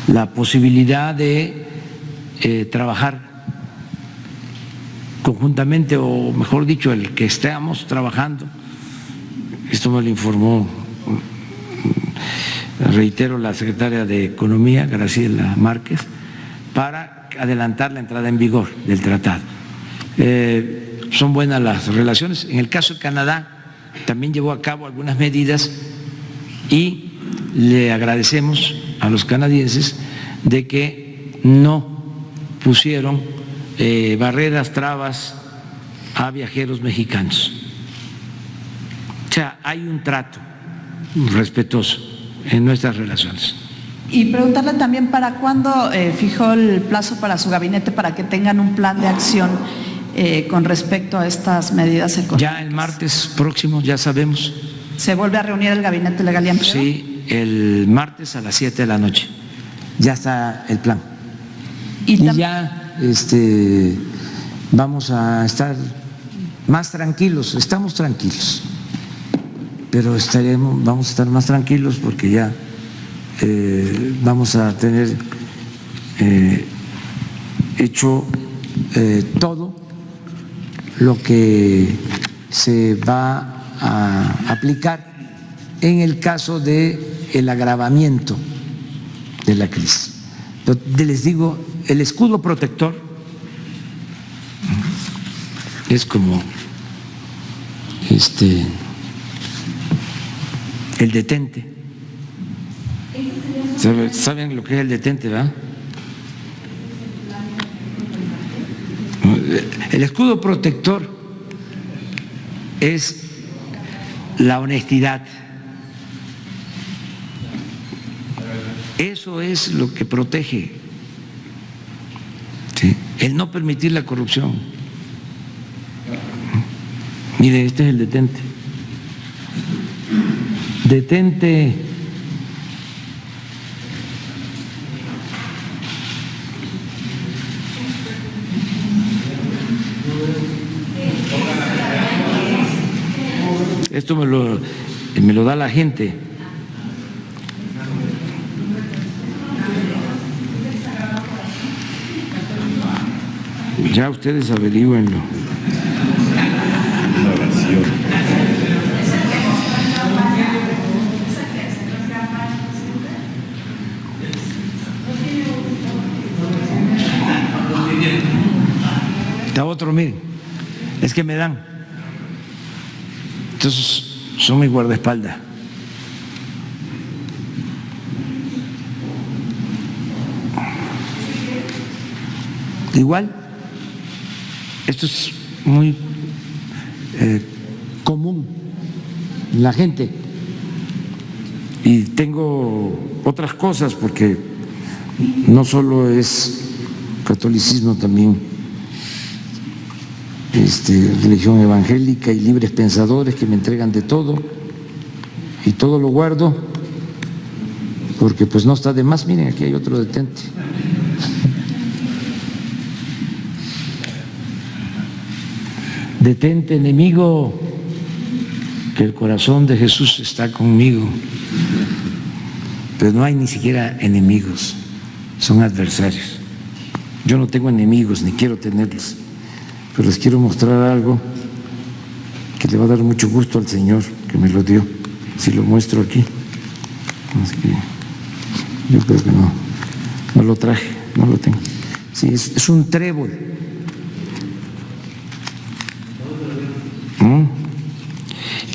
la posibilidad de trabajar conjuntamente, o mejor dicho, el que estemos trabajando, esto me lo informó, reitero, la secretaria de Economía, Graciela Márquez, para adelantar la entrada en vigor del tratado. Son buenas las relaciones. En el caso de Canadá, también llevó a cabo algunas medidas y le agradecemos a los canadienses de que no pusieron barreras, trabas a viajeros mexicanos. O sea, hay un trato respetuoso en nuestras relaciones. Y preguntarle también para cuándo fijó el plazo para su gabinete para que tengan un plan de acción con respecto a estas medidas económicas. Ya el martes próximo, ya sabemos. ¿Se vuelve a reunir el gabinete legal y empleo? Sí, el martes a las 7 de la noche. Ya está el plan. Y ya vamos a estar más tranquilos, estamos tranquilos, pero vamos a estar más tranquilos porque ya vamos a tener hecho todo lo que se va a aplicar en el caso de el agravamiento de la crisis. Les digo, el escudo protector es como el detente. ¿Saben lo que es el detente, verdad? El escudo protector es la honestidad. Eso es lo que protege, ¿sí? El no permitir la corrupción. Mire, este es el detente. Detente. Esto me lo da la gente. Ya ustedes averigüenlo. Está otro, miren, es que me dan. Entonces son mi guardaespaldas. Igual, esto es muy común en la gente. Y tengo otras cosas porque no solo es catolicismo, también religión evangélica y libres pensadores que me entregan de todo y todo lo guardo porque pues no está de más. Miren, aquí hay otro detente. Detente, enemigo, que el corazón de Jesús está conmigo. Pero no hay ni siquiera enemigos, son adversarios. Yo no tengo enemigos ni quiero tenerlos, pero les quiero mostrar algo que le va a dar mucho gusto al Señor que me lo dio. Si lo muestro aquí, es que yo creo que no lo traje, no lo tengo. Sí, es un trébol.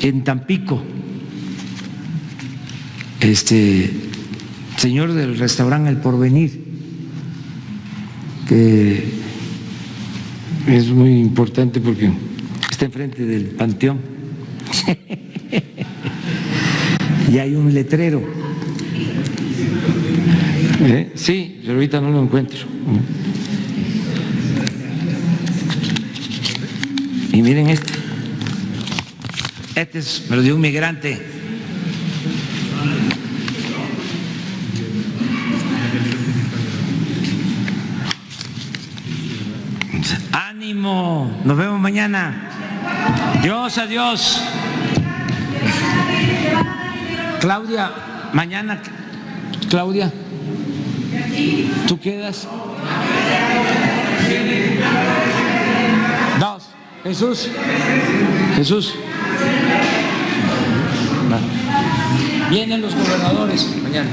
En Tampico, señor del restaurante El Porvenir, que es muy importante porque está enfrente del Panteón y hay un letrero. Sí, pero ahorita no lo encuentro. Y miren este me lo dio un migrante. Ánimo, nos vemos mañana. Dios, adiós. Claudia, mañana, Claudia, ¿tú quedas? Dos. Jesús. Vienen los gobernadores mañana.